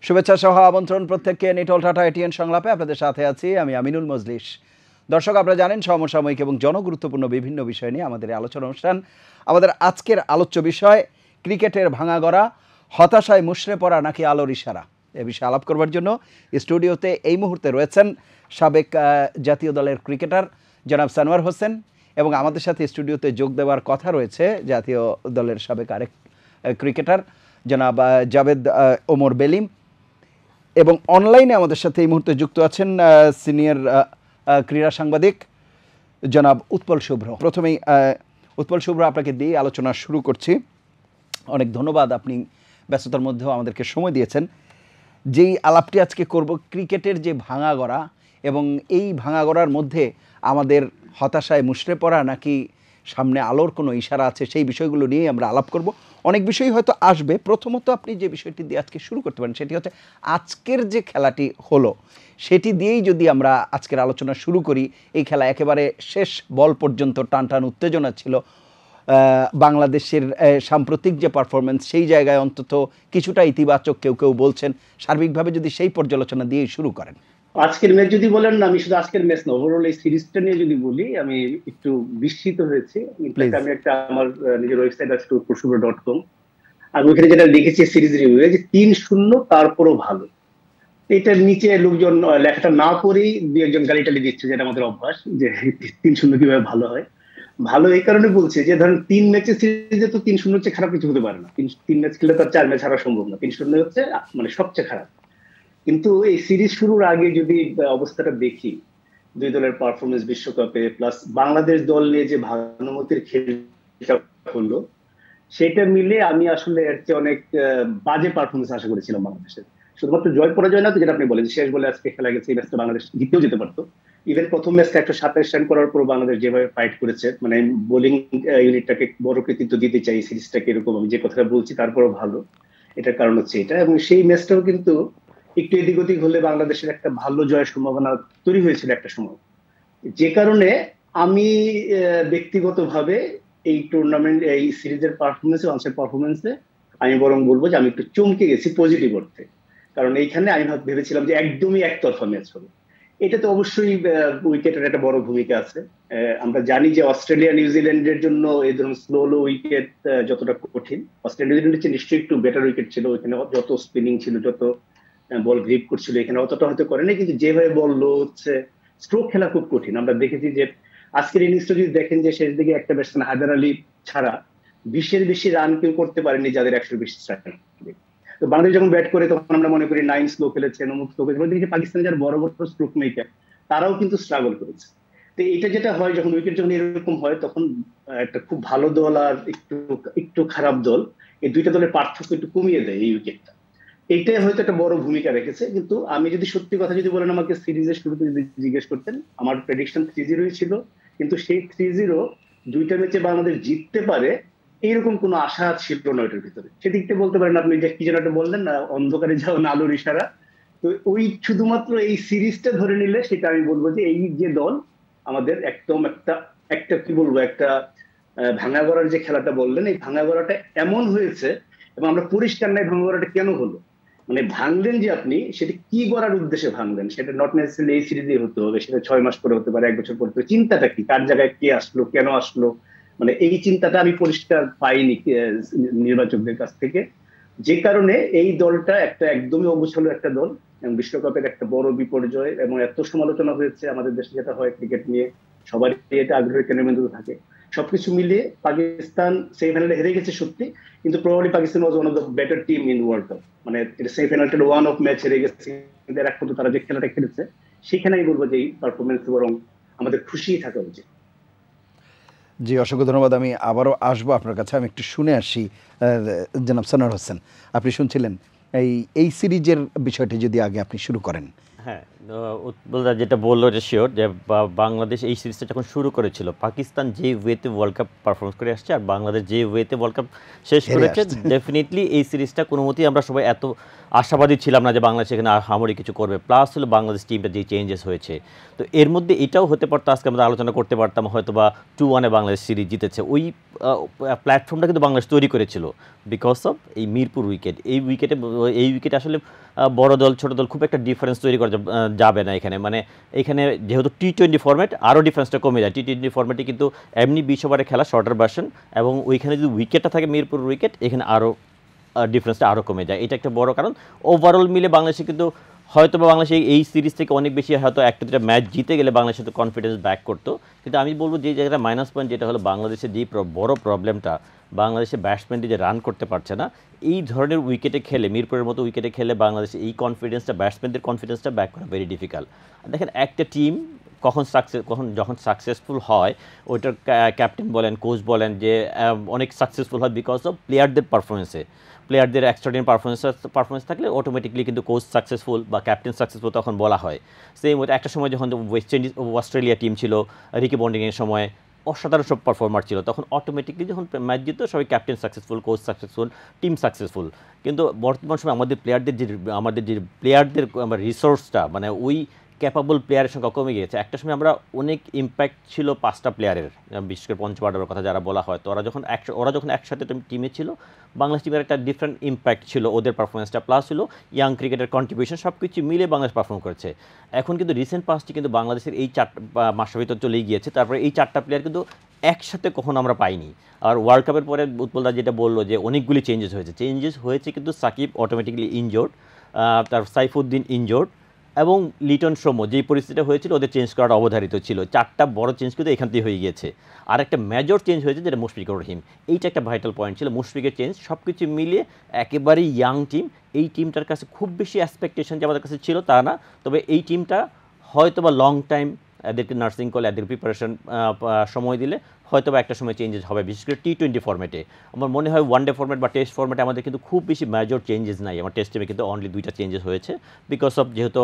শুভেচ্ছা সহ আমন্ত্রণ প্রত্যেককে নিটল টাটা এটিএন সংলাপে আপনাদের সাথে আছি আমি আমিনুল মজলিস। দর্শক, আপনারা জানেন সমসাময়িক এবং জনগুরুত্বপূর্ণ বিভিন্ন বিষয় নিয়ে আমাদের আলোচনা অনুষ্ঠান। আমাদের আজকের আলোচ্য বিষয় ক্রিকেটের ভাঙাগড়া, হতাশায় মুষড়ে পড়া নাকি আলোর ইশারা। এ বিষয়ে আলাপ করবার জন্য স্টুডিওতে এই মুহূর্তে রয়েছেন সাবেক জাতীয় দলের ক্রিকেটার জনাব সানোয়ার হোসেন, এবং আমাদের সাথে স্টুডিওতে যোগ দেওয়ার কথা রয়েছে জাতীয় দলের সাবেক আরেক ক্রিকেটার জনাব জাভেদ ওমর বেলিম, এবং অনলাইনে আমাদের সাথে এই মুহূর্তে যুক্ত আছেন সিনিয়র ক্রীড়া সাংবাদিক জনাব উৎপল শুভ্র। প্রথমেই উৎপল শুভ্র, আপনাকে দিয়ে আলোচনা শুরু করছি। অনেক ধন্যবাদ, আপনি ব্যস্ততার মধ্যেও আমাদেরকে সময় দিয়েছেন। যেই আলাপটি আজকে করব, ক্রিকেটের যে ভাঙাগড়া এবং এই ভাঙাগড়ার মধ্যে আমাদের হতাশায় মুষড়ে পড়া নাকি সামনে আলোর কোনো ইশারা আছে, সেই বিষয়গুলো নিয়েই আমরা আলাপ করব। অনেক বিষয় হয়তো আসবে। প্রথমত আপনি যে বিষয়টি দিয়ে আজকে শুরু করতে পারেন সেটি হচ্ছে আজকের যে খেলাটি হলো সেটি দিয়েই যদি আমরা আজকের আলোচনা শুরু করি। এই খেলা একেবারে শেষ বল পর্যন্ত টান টান উত্তেজনা ছিল। বাংলাদেশের সাম্প্রতিক যে পারফরমেন্স, সেই জায়গায় অন্তত কিছুটা ইতিবাচক কেউ কেউ বলছেন। সার্বিকভাবে যদি সেই পর্যালোচনা দিয়েই শুরু করেন। আজকের ম্যাচ যদি বলেন, না আমি শুধু আজকের ম্যাচ না, ওভারঅল এই সিরিজটা নিয়ে যদি বলি, আমি একটু বিস্মিত হয়েছি। আমি একটা আমার নিজের ওয়েবসাইট আছে pursuber.com, আমি ওখানে যেটা লিখেছি সিরিজ রিভিউ যে 3-0 তারপরও ভালো। এটার নিচে লোকজন লেখাটা না পড়েই দু একজন গালিটালি দিচ্ছে, যেটা আমাদের অভ্যাস, যে 3-0 কিভাবে ভালো হয়। ভালো এই কারণে বলছে যে ধরেন 3 ম্যাচের সিরিজে তো 3-0 হচ্ছে খারাপ কিছু হতে পারে না। 3 ম্যাচ খেলে তো 4 ম্যাচ হারা সম্ভব না। 3-0 হচ্ছে মানে সবচেয়ে খারাপ। কিন্তু এই সিরিজ শুরুর আগে যদি অবস্থাটা দেখি, দুই দলের পারফরমেন্স বিশ্বকাপে, প্লাস বাংলাদেশ দল নিয়ে যে ভানুমতির খেলটা হলো, সেটা মিলে আমি আসলে এর চেয়ে অনেক বাজে পারফরমেন্স আশা করেছিলাম বাংলাদেশের। শুধুমাত্র জয় পরাজয় না, তো যেটা আপনি বলেন শেষ বলে আজকে খেলা গেছে, এই ম্যাচটা বাংলাদেশ জিতেও যেতে পারতো। ইভেন প্রথম ম্যাচটা 127 রান করার পর বাংলাদেশ যেভাবে ফাইট করেছে, মানে বোলিং ইউনিটটাকে বড় কৃতিত্ব দিতে চাই, সিরিজটাকে এরকম আমি যে কথাটা বলছি তারপরও ভালো। এটার কারণ হচ্ছে এটা, এবং সেই ম্যাচটাও কিন্তু একটু এদিক ওদিক হলে বাংলাদেশের একটা ভালো জয়ের সম্ভাবনা তৈরি হয়েছিল একটা সময়। যে কারণে আমি ব্যক্তিগতভাবে এই টুর্নামেন্ট, এই সিরিজের পারফরমেন্সে, অনসাইড পারফরমেন্সে আমি বরং বলবো যে আমি একটু চমকে গেছি পজিটিভ অর্থে। কারণ এইখানে আমি ভেবেছিলাম যে একদমই একতরফা ম্যাচ হবে। এটাতে অবশ্যই উইকেটের একটা বড় ভূমিকা আছে। আমরা জানি যে অস্ট্রেলিয়া নিউজিল্যান্ডের জন্য এই ধরনের স্লো উইকেট যতটা কঠিন, অস্ট্রেলিয়া নিউজিল্যান্ডের চেয়ে নিশ্চয়ই একটু বেটার উইকেট ছিল। ওইখানে যত স্পিনিং ছিল, যত বল গ্রিপ করছিল, এখানে অতটা হয়তো করে নাই। কিন্তু যেভাবে বল লো হচ্ছে, স্ট্রোক খেলা খুব কঠিন। আমরা দেখেছি যে আজকের ইনিংসটা যদি দেখেন, যে শেষ দিকে একটা ব্যাটসম্যান হায়দার আলী ছাড়া 20-এর বেশি রান কেউ করতে পারেনি যাদের 100 বেশি রান। তো বাংলাদেশ যখন ব্যাট করে তখন আমরা মনে করি 9 স্লো খেলেছে, অমুক স্লো খেলেছে। পাকিস্তানে যারা বড় বড় স্ট্রোক মেকার, তারাও কিন্তু স্ট্রাগল করেছে। তো এটা যেটা হয়, যখন উইকেট যখন এরকম হয়, তখন একটা খুব ভালো দল আর একটু খারাপ দল, এই দুইটা দলের পার্থক্য একটু কমিয়ে দেয় এই উইকেটটা। এইটাই হয়তো একটা বড় ভূমিকা রেখেছে। কিন্তু আমি যদি সত্যি কথা যদি বলেন, আমাকে সিরিজের শুরুতে যদি জিজ্ঞেস করতেন, আমার প্রেডিকশন 3-0 ছিল। কিন্তু সেই 3-0 দুইটা ম্যাচে বাংলাদেশ জিততে পারে এইরকম কোনো আশা ছিল না ওইটার ভিতরে। সেদিকটা বলতে পারেন আপনি, যে কি যেন একটা বললেন না, অন্ধকারে যাও না আলোর ইশারা। তো ওই শুধুমাত্র এই সিরিজটা ধরে নিলে সেটা আমি বলবো যে এই যে দল আমাদের একদম একটা কি বলবো, একটা ভাঙাগড়ার যে খেলাটা বললেন, এই ভাঙাগড়াটা এমন হয়েছে, এবং আমরা পরিষ্কার নাই ভাঙাগড়াটা কেন হলো। মানে ভাঙলেন যে আপনি, সেটা কি করার উদ্দেশ্যে ভাঙলেন, সেটা নট নেসেসারিলি এই সিরিজে হতে হবে, সেটা 6 মাস পরে হতে পারে, 1 বছর পরে হতে পারে। চিন্তাটা কি, কার জায়গায় কে আসলো, কেন আসলো, মানে এই চিন্তাটা আমি পরিষ্কার পাইনি নির্বাচকদের কাছ থেকে। যে কারণে এই দলটা একটা একদমই অগোছালো একটা দল, এবং বিশ্বকাপের একটা বড় বিপর্যয়, এবং এত সমালোচনা হয়েছে আমাদের দেশে যেটা হয় ক্রিকেট নিয়ে, সবারই এটা আগ্রহের কেন্দ্রবিন্দু থাকে। সবকিছু মিলিয়ে পাকিস্তান সেমিফাইনালে হেরে গেছে সত্যি, কিন্তু probably Pakistan was one of the better team in world cup. মানে সেমিফাইনালটা ওয়ান অফ ম্যাচ হেরে গেছে, কিন্তু এর পর্যন্ত তারা যে খেলাটা খেলেছে, সেখানে আমি বলবো যে এই পারফরমেন্স বরং আমাদের খুশি থাকা উচিত। জি, অসংখ্য ধন্যবাদ। আমি আবারও আসবো আপনার কাছে। আমি একটু শুনে আসি জনাব সানোয়ার হোসেন, আপনি শুনছিলেন এই সিরিজের বিষয়টি যদি আগে আপনি শুরু করেন। হ্যাঁ, উৎপলদা যেটা বললো এটা শিওর যে বাংলাদেশ এই সিরিজটা যখন শুরু করেছিল, পাকিস্তান যে ওয়েতে ওয়ার্ল্ড কাপ পারফরমেন্স করে আসছে আর বাংলাদেশ যে ওয়েতে ওয়ার্ল্ড কাপ শেষ করেছে, ডেফিনেটলি এই সিরিজটা কোনো মতেই আমরা সবাই এত আশাবাদী ছিলাম না যে বাংলাদেশ এখানে হামারি কিছু করবে। প্লাস হলো বাংলাদেশ টিমটা যে চেঞ্জেস হয়েছে, তো এর মধ্যে এটাও হতে পারতো আজকে আমরা আলোচনা করতে পারতাম হয়তো বা 2-1 বাংলাদেশ সিরিজ জিতেছে। ওই প্ল্যাটফর্মটা কিন্তু বাংলাদেশ তৈরি করেছিল বিকজ অফ এই মিরপুর উইকেট। এই উইকেটে আসলে বড় দল ছোট দল খুব একটা ডিফারেন্স তৈরি করা যাবে না এখানে। মানে এখানে যেহেতু টি-20 ফরম্যাট, আরও ডিফারেন্সটা কমে যায়। টি-20 ফরম্যাটে কিন্তু এমনি 20 ওভারে খেলা শর্টার ভার্সন, এবং ওইখানে যদি উইকেটটা থাকে মিরপুর উইকেট, এখানে আরও ডিফারেন্সটা আরও কমে যায়। এটা একটা বড় কারণ। ওভারঅল মিলে বাংলাদেশে কিন্তু হয়তো বা বাংলাদেশ এই সিরিজ থেকে অনেক বেশি হয়তো একটা দুটা ম্যাচ জিতে গেলে বাংলাদেশ হয়তো কনফিডেন্স ব্যাক করতো। কিন্তু আমি বলবো যে জায়গাটা মাইনাস পয়েন্ট যেটা হলো বাংলাদেশের যে বড় প্রবলেমটা, বাংলাদেশের ব্যাটসম্যানটি যে রান করতে পারছে না। এই ধরনের উইকেটে খেলে, মিরপুরের মতো উইকেটে খেলে বাংলাদেশে এই কনফিডেন্সটা, ব্যাটসম্যানদের কনফিডেন্সটা ব্যাক করা ভেরি ডিফিকাল্ট। দেখেন একটা টিম যখন সাকসেসফুল হয়, ওইটার ক্যাপ্টেন বলেন, কোচ বলেন যে অনেক সাকসেসফুল হয় বিকজ অফ প্লেয়ারদের পারফরমেন্সে। প্লেয়ারদের এক্সট্রাঅর্ডিনারি পারফরমেন্স থাকলে অটোমেটিকলি কিন্তু কোচ সাকসেসফুল বা ক্যাপ্টেন সাকসেসফুল তখন বলা হয়। সেম একটা সময় যখন ওয়েস্ট ইন্ডিজ অস্ট্রেলিয়া টিম ছিল রিকি পন্টিংয়ের সময়, অসাধারণ সব পারফর্মার ছিল, তখন অটোমেটিকলি যখন ম্যাচ জিততো সবাই captain successful, coach successful, team successful. কিন্তু বর্তমান সময় আমাদের যে প্লেয়ারদের রিসোর্সটা, মানে ওই ক্যাপাবল প্লেয়ারের সংখ্যা কমে গিয়েছে। একটা সময় আমরা অনেক ইম্প্যাক্ট ছিল 5টা প্লেয়ারের, বিশেষ করে পঞ্চবাড়ার কথা যারা বলা হয়, তো ওরা যখন একসাথে টিমে ছিল, বাংলাদেশ টিমের একটা ডিফারেন্ট ইম্প্যাক্ট ছিল ওদের পারফরমেন্সটা, প্লাস হলো ইয়াং ক্রিকেটের কন্ট্রিবিউশন, সব কিছু মিলে বাংলাদেশ পারফর্ম করেছে। এখন কিন্তু রিসেন্ট পাস্টে কিন্তু বাংলাদেশের এই 4 মাসের ভিতর চলেই গিয়েছে, তারপরে এই 4টা প্লেয়ার কিন্তু একসাথে কখনো আমরা পাইনি। আর ওয়ার্ল্ড কাপের পরে উৎপলদা যেটা বললো যে অনেকগুলি চেঞ্জেস হয়েছে কিন্তু সাকিব অটোমেটিকলি ইনজোর্ড, তার সাইফুদ্দিন ইনজোর্ড, এবং লিটন সৌম্য যেই পরিস্থিতিটা হয়েছিল ওদের চেঞ্জ করাটা অবধারিত ছিল। 4টা বড় চেঞ্জ কিন্তু এখান থেকে হয়ে গিয়েছে। আর একটা মেজর চেঞ্জ হয়েছে যেটা মুশফিকুর রহিম, এইটা একটা ভাইটাল পয়েন্ট ছিল। মুশফিকের চেঞ্জ সব কিছু মিলিয়ে একেবারেই ইয়াং টিম, এই টিমটার কাছে খুব বেশি এক্সপেকটেশন যে আমাদের কাছে ছিল তা না, তবে এই টিমটা হয়তো বা লং টাইম এদেরকে নার্সিং করলে, এদের প্রিপারেশন সময় দিলে হয়তো বা একটা সময় চেঞ্জেস হবে, বিশেষ করে টি-20 ফর্মেটে। আমার মনে হয় ওয়ান ডে ফর্মেট বা টেস্ট ফর্মেটে আমাদের কিন্তু খুব বেশি মেজর চেঞ্জেস নাই। আমার টেস্ট টিমে কিন্তু অনলি 2টা চেঞ্জেস হয়েছে বিকজ অফ যেহেতু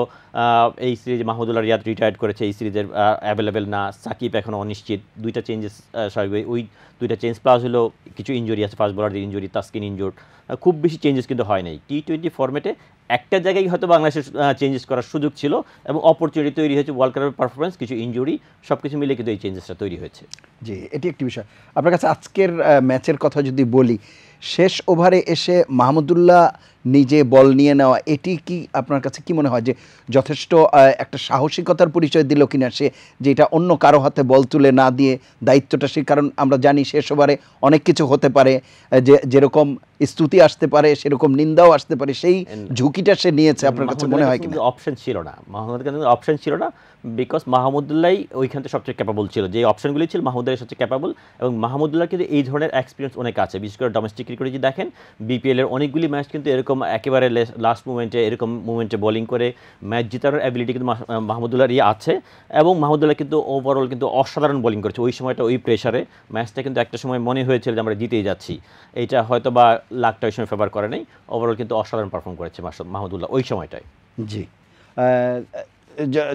এই সিরিজে মাহমুদুল্লাহ রিয়াদ রিটায়ার্ড করেছে, এই সিরিজের অ্যাভেলেবেল না, সাকিব এখনও অনিশ্চিত। 2টা চেঞ্জেস স্বাভাবিক, ওই 2টা চেঞ্জ প্লাস হলো কিছু ইঞ্জুরি আছে, ফাস্ট বোলারদের ইঞ্জুরি, তাসকিন ইনজুর্ড, খুব বেশি চেঞ্জেস কিন্তু হয় নাই। টি-20 ফর্মেটে একটা জায়গায় হয়তো বাংলাদেশের চেঞ্জেস করার সুযোগ ছিল এবং অপরচুনিটি তৈরি হয়েছে, ওয়ার্ল্ড কাপের পারফরমেন্স, কিছু ইনজুরি, সব কিছু মিলে কিন্তু এই চেঞ্জেসটা তৈরি হয়েছে। জি, এটি একটি বিষয়। আপনার কাছে আজকের ম্যাচের কথা যদি বলি, শেষ ওভারে এসে মাহমুদুল্লাহ নিজে বল নিয়ে নেওয়া, এটি কি আপনার কাছে কি মনে হয় যে যথেষ্ট একটা সাহসিকতার পরিচয় দিল কিনা সে, যে এটা অন্য কারো হাতে বল তুলে না দিয়ে দায়িত্বটা সে, কারণ আমরা জানি শেষ ওভারে অনেক কিছু হতে পারে, যেরকম স্তুতি আসতে পারে সেরকম নিন্দাও আসতে পারে, সেই ঝুঁকিটা সে নিয়েছে, আপনার কাছে মনে হয় কিনা? অপশন ছিল না মাহমুদুল্লাহ, কিন্তু অপশন ছিল না বিকজ মাহমুদুল্লাহ ওইখান থেকে সবচেয়ে ক্যাপাবল ছিল, যে অপশনগুলি ছিল মাহমুদুল্লাহ সবচেয়ে ক্যাপাবল, এবং মাহমুদুল্লাহ কিন্তু এই ধরনের এক্সপিরিয়েন্স অনেক আছে। বিশেষ করে ডোমেস্টিক ক্রিকেটে যদি দেখেন, বিপিএলের অনেকগুলি ম্যাচ কিন্তু এরকম একেবারে লাস্ট মুমেন্টে এরকম মুমেন্টে বোলিং করে ম্যাচ জেতানোর অ্যাবিলিটি কিন্তু মাহমুদুল্লাহর আছে, এবং মাহমুদুল্লাহ কিন্তু ওভারঅল কিন্তু অসাধারণ বোলিং করেছে ওই সময়টা, ওই প্রেশারে ম্যাচটা কিন্তু একটা সময় মনে হয়েছিল যে আমরা জিতেই যাচ্ছি। এইটা হয়তো বা লাখটা ওই সময় ফেভার করে নাই, ওভারঅল কিন্তু অসাধারণ পারফর্ম করেছে মাহমুদুল্লাহ ওই সময়টায়। জি,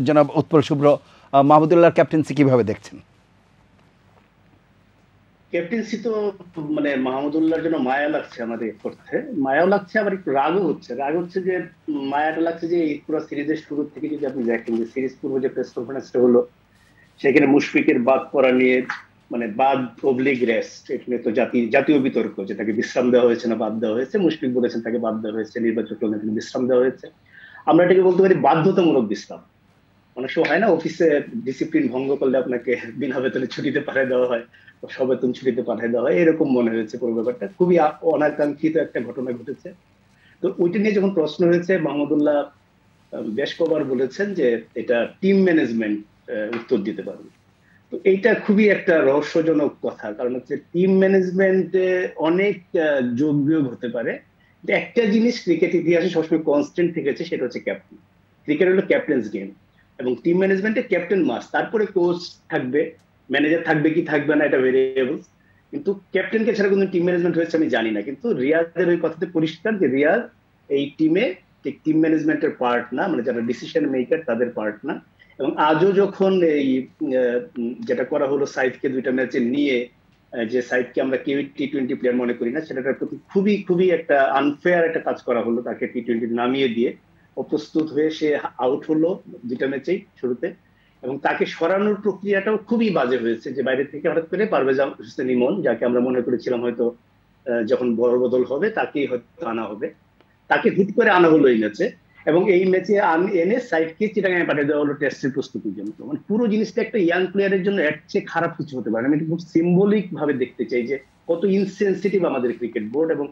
জনাব উৎপল শুভ্র, মাহমুদুল্লাহর ক্যাপ্টেন্সি কিভাবে দেখছেন? ক্যাপ্টেন্সি তো মানে মাহমুদুল্লাহর জন্য মায়া লাগছে, আমাদের করতে মায়াও লাগছে, আবার একটু রাগ হচ্ছে যে মায়াটা লাগছে যে এই পুরো সিরিজের শুরু থেকে যদি আপনি দেখেন যে সিরিজ পূর্ব যে প্রেস কনফারেন্সটা হলো, সেখানে মুশফিকের বাদ পড়া নিয়ে, মানে বাদ অবলিগ রেস্ট, এখানে তো জাতীয় বিতর্ক যে তাকে বিশ্রাম দেওয়া হয়েছে না বাদ দেওয়া হয়েছে। মুশফিক বলেছেন তাকে বাদ দেওয়া হয়েছে, নির্বাচক বিশ্রাম দেওয়া হয়েছে। আমরা এটাকে বলতে পারি বাধ্যতামূলক বিশ্রাম। অনেক সময় হয় না, অফিসে ডিসিপ্লিন ভঙ্গ করলে আপনাকে বিনা বেতনে ছুটিতে পাঠিয়ে দেওয়া হয়, সবেতন ছুটিতে পাঠিয়ে দেওয়া হয়, এরকম মনে হয়েছে পুরো ব্যাপারটা। খুবই অনাকাঙ্ক্ষিত একটা ঘটনা ঘটেছে। তো ওইটা নিয়ে যখন প্রশ্ন হয়েছে, মাহমুদুল্লাহ বেশ কবার বলেছেন যে এটা টিম ম্যানেজমেন্ট উত্তর দিতে পারবে। তো এইটা খুবই একটা রহস্যজনক কথা, কারণ হচ্ছে টিম ম্যানেজমেন্টে অনেক যোগ বিয়োগ হতে পারে। একটা জিনিস ক্রিকেট ইতিহাসে সবসময় কনস্ট্যান্ট থেকেছে, সেটা হচ্ছে ক্যাপ্টেন। ক্রিকেট হলো ক্যাপ্টেন্স গেম, এবং টিম ম্যানেজমেন্টে ক্যাপ্টেন মাস্ট, তারপরে কোচ থাকবে, ম্যানেজার থাকবে কি থাকবে না এটা ভেরিয়েবল, কিন্তু ক্যাপ্টেনকে ছাড়া কোনো টিম ম্যানেজমেন্ট হয়েছে আমি জানি না। কিন্তু রিয়াজের ওই কথাতে পরিষ্কার যে রিয়াজ এই টিমে ঠিক টিম ম্যানেজমেন্টের পার্ট না, মানে যারা ডিসিশন মেকার তাদের পার্ট না। এবং আজও যখন এই যেটা করা হলো সাইফকে 2টা ম্যাচে নিয়ে, যে সাইফকে আমরা কেউ টি-20 প্লেয়ার মনে করি না, সেটার প্রতি খুবই খুবই একটা আনফেয়ার একটা কাজ করা হলো, তাকে টি-20 নামিয়ে দিয়ে অপ্রস্তুত হয়ে সে আউট হলো 2টা ম্যাচেই শুরুতে। এবং তাকে সরানোর প্রক্রিয়াটাও খুবই বাজে হয়েছে, যে বাইরে থেকে হঠাৎ করে পারভেজ হোসেন ইমন, যাকে আমরা মনে করেছিলাম হয়তো যখন বড় বদল হবে তাকেই হয়তো আনা হবে, তাকে হুট করে আনা হলো এই ম্যাচে। এবং এই ম্যাচে এনে সাইডকে চিটাগাঙে পাঠিয়ে দেওয়া হলো টেস্টের প্রস্তুতির জন্য। মানে পুরো জিনিসটা একটা ইয়াং প্লেয়ারের জন্য এর চেয়ে খারাপ কিছু হতে পারে। আমি খুব সিম্বলিক ভাবে দেখতে চাই যে কত ইনসেনসিটিভ আমাদের ক্রিকেট বোর্ড এবং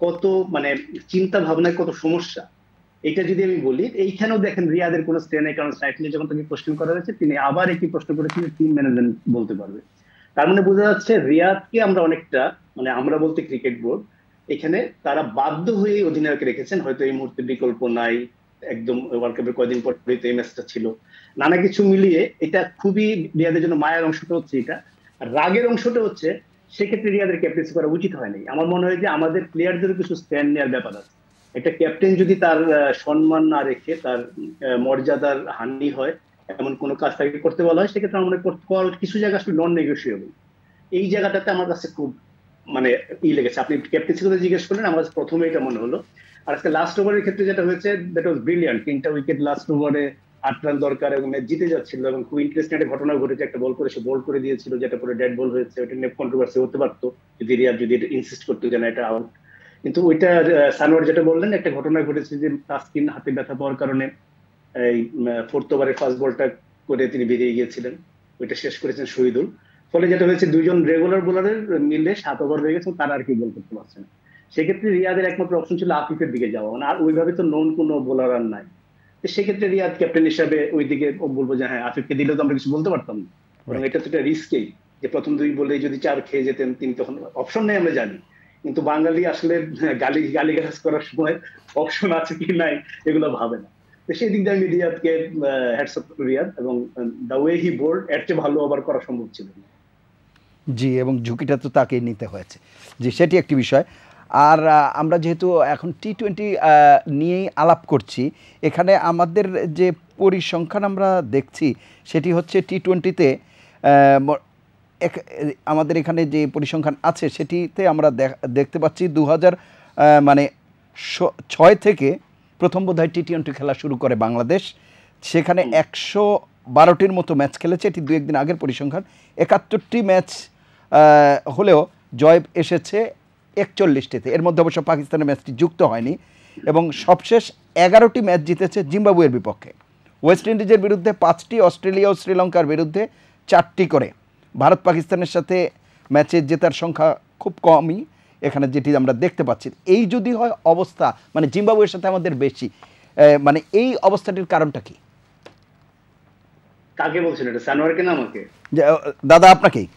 কত মানে চিন্তা ভাবনায় কত সমস্যা। এটা যদি আমি বলি, এইখানেও দেখেন রিয়াদের কোনো স্টে নেই, কারণ সাইফুল যখন তাকে কোশ্চেন করা হয়েছে তিনি আবার একই প্রশ্ন করেছিলেন, টিম ম্যানেজমেন্ট বলতে পারবে। তার মানে বোঝা যাচ্ছে রিয়াদকে আমরা অনেকটা, মানে আমরা বলতে ক্রিকেট বোর্ড, এখানে তারা বাধ্য হয়ে অধিনায়ক রেখেছেন, হয়তো এই মুহূর্তে বিকল্প নাই, একদম ওয়ার্ল্ড কাপের কয়েকদিন পরে তো এই ম্যাচটা ছিল, নানা কিছু মিলিয়ে এটা খুবই রিয়াদের জন্য মায়ের অংশটা হচ্ছে এটা। আর রাগের অংশটা হচ্ছে সেক্ষেত্রে রিয়াদের ক্যাপ্টেন্সি করা উচিত হয়নি। আমার মনে হয় যে আমাদের প্লেয়ারদেরও কিছু স্ট্যান্ড নেওয়ার ব্যাপার আছে। একটা ক্যাপ্টেন যদি তার সম্মান না রেখে তার মর্যাদার হানি হয় এমন কোনো কাজ তাকে করতে বলা হয়, সেক্ষেত্রে আমার মনে হয় কিছু জায়গা আসলে নন নেগোসিয়েবল। এই জায়গাটাতে আমার কাছে খুব মানে লেগেছে। আপনি ক্যাপ্টেন্সি কথা জিজ্ঞেস করলেন, আমার কাছে প্রথমে এটা মনে হলো। আর আজকে লাস্ট ওভারের ক্ষেত্রে যেটা হয়েছে, দ্যাট ওয়াজ ব্রিলিয়ান্ট। 3টা উইকেট লাস্ট ওভারে, 8 রান দরকার এবং ম্যাচ জিতে যাচ্ছিল, এবং খুব ইন্টারেস্টিং একটা ঘটনা ঘটেছে, একটা বল করে সে বল করে দিয়েছিল যেটা পরে ডেড বল হয়েছে। ওটা নিয়ে কন্ট্রোভার্সি হতে পারতো যদি রিয়াদ যদি এটা ইনসিস্ট করতো যে না এটা আউট। কিন্তু ওইটা সানোয়ার যেটা বললেন, একটা ঘটনা ঘটেছে যে তাসকিন হাতে ব্যথা পাওয়ার কারণে এই 4th ওভারের ফার্স্ট বলটা করে তিনি বেরিয়ে গিয়েছিলেন, ওইটা শেষ করেছেন শহীদুল। ফলে যেটা হয়েছে, 2জন রেগুলার বোলারের মিলে 7 ওভার হয়ে গেছে, তারা আর কি গোল করতে পারছে না। সেক্ষেত্রে রিয়াদের একমাত্র অপশন ছিল আফিফের দিকে যাওয়া, মানে আর ওইভাবে তো নন কোনো বোলার আর নাই। তো সেক্ষেত্রে রিয়াদ ক্যাপ্টেন হিসাবে ওই দিকে বলবো যে হ্যাঁ আফিফকে দিলেও তো আমরা কিছু বলতে পারতাম না, এবং এটা তো একটা রিস্কেই যে প্রথম 2 বলে যদি 4 খেয়ে যেতেন তিনি, তখন অপশন নেই আমরা জানি। কিন্তু বাঙালি আসলে গালিগালাজ করার সময় অপশন আছে কি নাই এগুলো ভাবে না। তো সেই দিক দিয়ে আমি রিয়াদকে হ্যাটস অফ টু রিয়াদ, এবং দ্য ওয়ে হি বোল্ড এর চেয়ে ভালো ওভার করা সম্ভব ছিল না। জি, এবং ঝুঁকিটা তো তাকেই নিতে হয়েছে। জি, সেটি একটি বিষয়। আর আমরা যেহেতু এখন টি-20 নিয়েই আলাপ করছি, এখানে আমাদের যে পরিসংখ্যান আমরা দেখছি সেটি হচ্ছে টি-20তে আমাদের এখানে যে পরিসংখ্যান আছে সেটিতে আমরা দেখতে পাচ্ছি 2006 থেকে প্রথম বোধহয় টি-20 খেলা শুরু করে বাংলাদেশ। সেখানে 112টির মতো ম্যাচ খেলেছে, এটি 2-1 দিন আগের পরিসংখ্যান। 71টি ম্যাচ হলেও জয় এসেছে 41টিতে, এর মধ্যে অবশ্য পাকিস্তানের ম্যাচটি যুক্ত হয়নি। এবং সবশেষ 11টি ম্যাচ জিতেছে জিম্বাবুয়ের বিপক্ষে, ওয়েস্ট ইন্ডিজের বিরুদ্ধে 5টি, অস্ট্রেলিয়া ও শ্রীলঙ্কার বিরুদ্ধে 4টি করে। ভারত পাকিস্তানের সাথে ম্যাচে জেতার সংখ্যা খুব কমই এখানে যেটি আমরা দেখতে পাচ্ছি। এই যদি হয় অবস্থা, মানে জিম্বাবুয়ের সাথে আমাদের বেশি, মানে এই অবস্থাটির কারণটা কি? কাকে বলছেন এটা, সানোয়ারকে না আমাকে? দাদা আপনাকেই।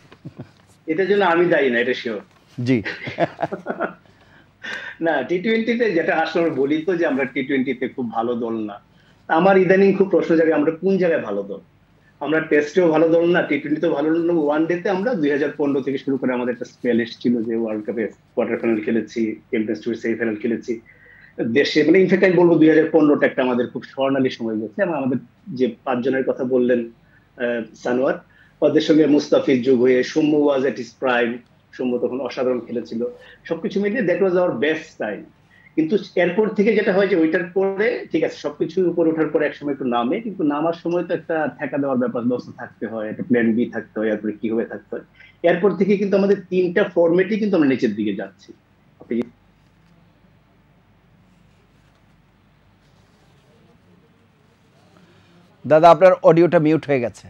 এটার জন্য আমি দায়ী না, এটা শিওর। জি। না, টি-20তে যেটা আসলে বলি তো যে আমরা টি-20তে খুব ভালো দল না। আমার ইদানিং খুব প্রশ্ন জাগে আমরা কোন জায়গায় ভালো দল। আমরা টেস্টেও ভালো দল না, টি-20তেও ভালো দল না। ওয়ান ডেতে আমরা 2015 থেকে শুরু করে আমাদের একটা স্পেল এসেছিল যে ওয়ার্ল্ড কাপে কোয়ার্টার ফাইনাল খেলেছি, চ্যাম্পিয়ন্স ট্রফি সেমিফাইনাল খেলেছি দেশে। মানে ইনফ্যাক্ট আমি বলবো 2015টা একটা আমাদের খুব স্বর্ণালী সময় গেছে। এবং আমাদের যে 5 জনের কথা বললেন সানোয়ার, ওদের সঙ্গে মুস্তাফিজ যোগ হয়ে সৌম্য ওয়াজ এট ইস প্রাইম, সৌম্য তখন অসাধারণ খেলেছিল। সবকিছু মিলিয়ে that was our best time. কিন্তু এরপর থেকে যেটা হয় যে ওইটার পরে ঠিক আছে সবকিছু উপরে ওঠার পরে একসময় একটু নামে, কিন্তু নামার সময় তো একটা ঠেকা দেওয়ার ব্যাপার ব্যবস্থা থাকতে হয়, একটা প্ল্যান বি থাকতে হয়, এরপরে কি হবে থাকতে হয়। এরপর থেকে কিন্তু আমাদের 3টা ফরম্যাটই কিন্তু আমরা নিচের দিকে যাচ্ছি। দাদা আপনার অডিওটা মিউট হয়ে গেছে।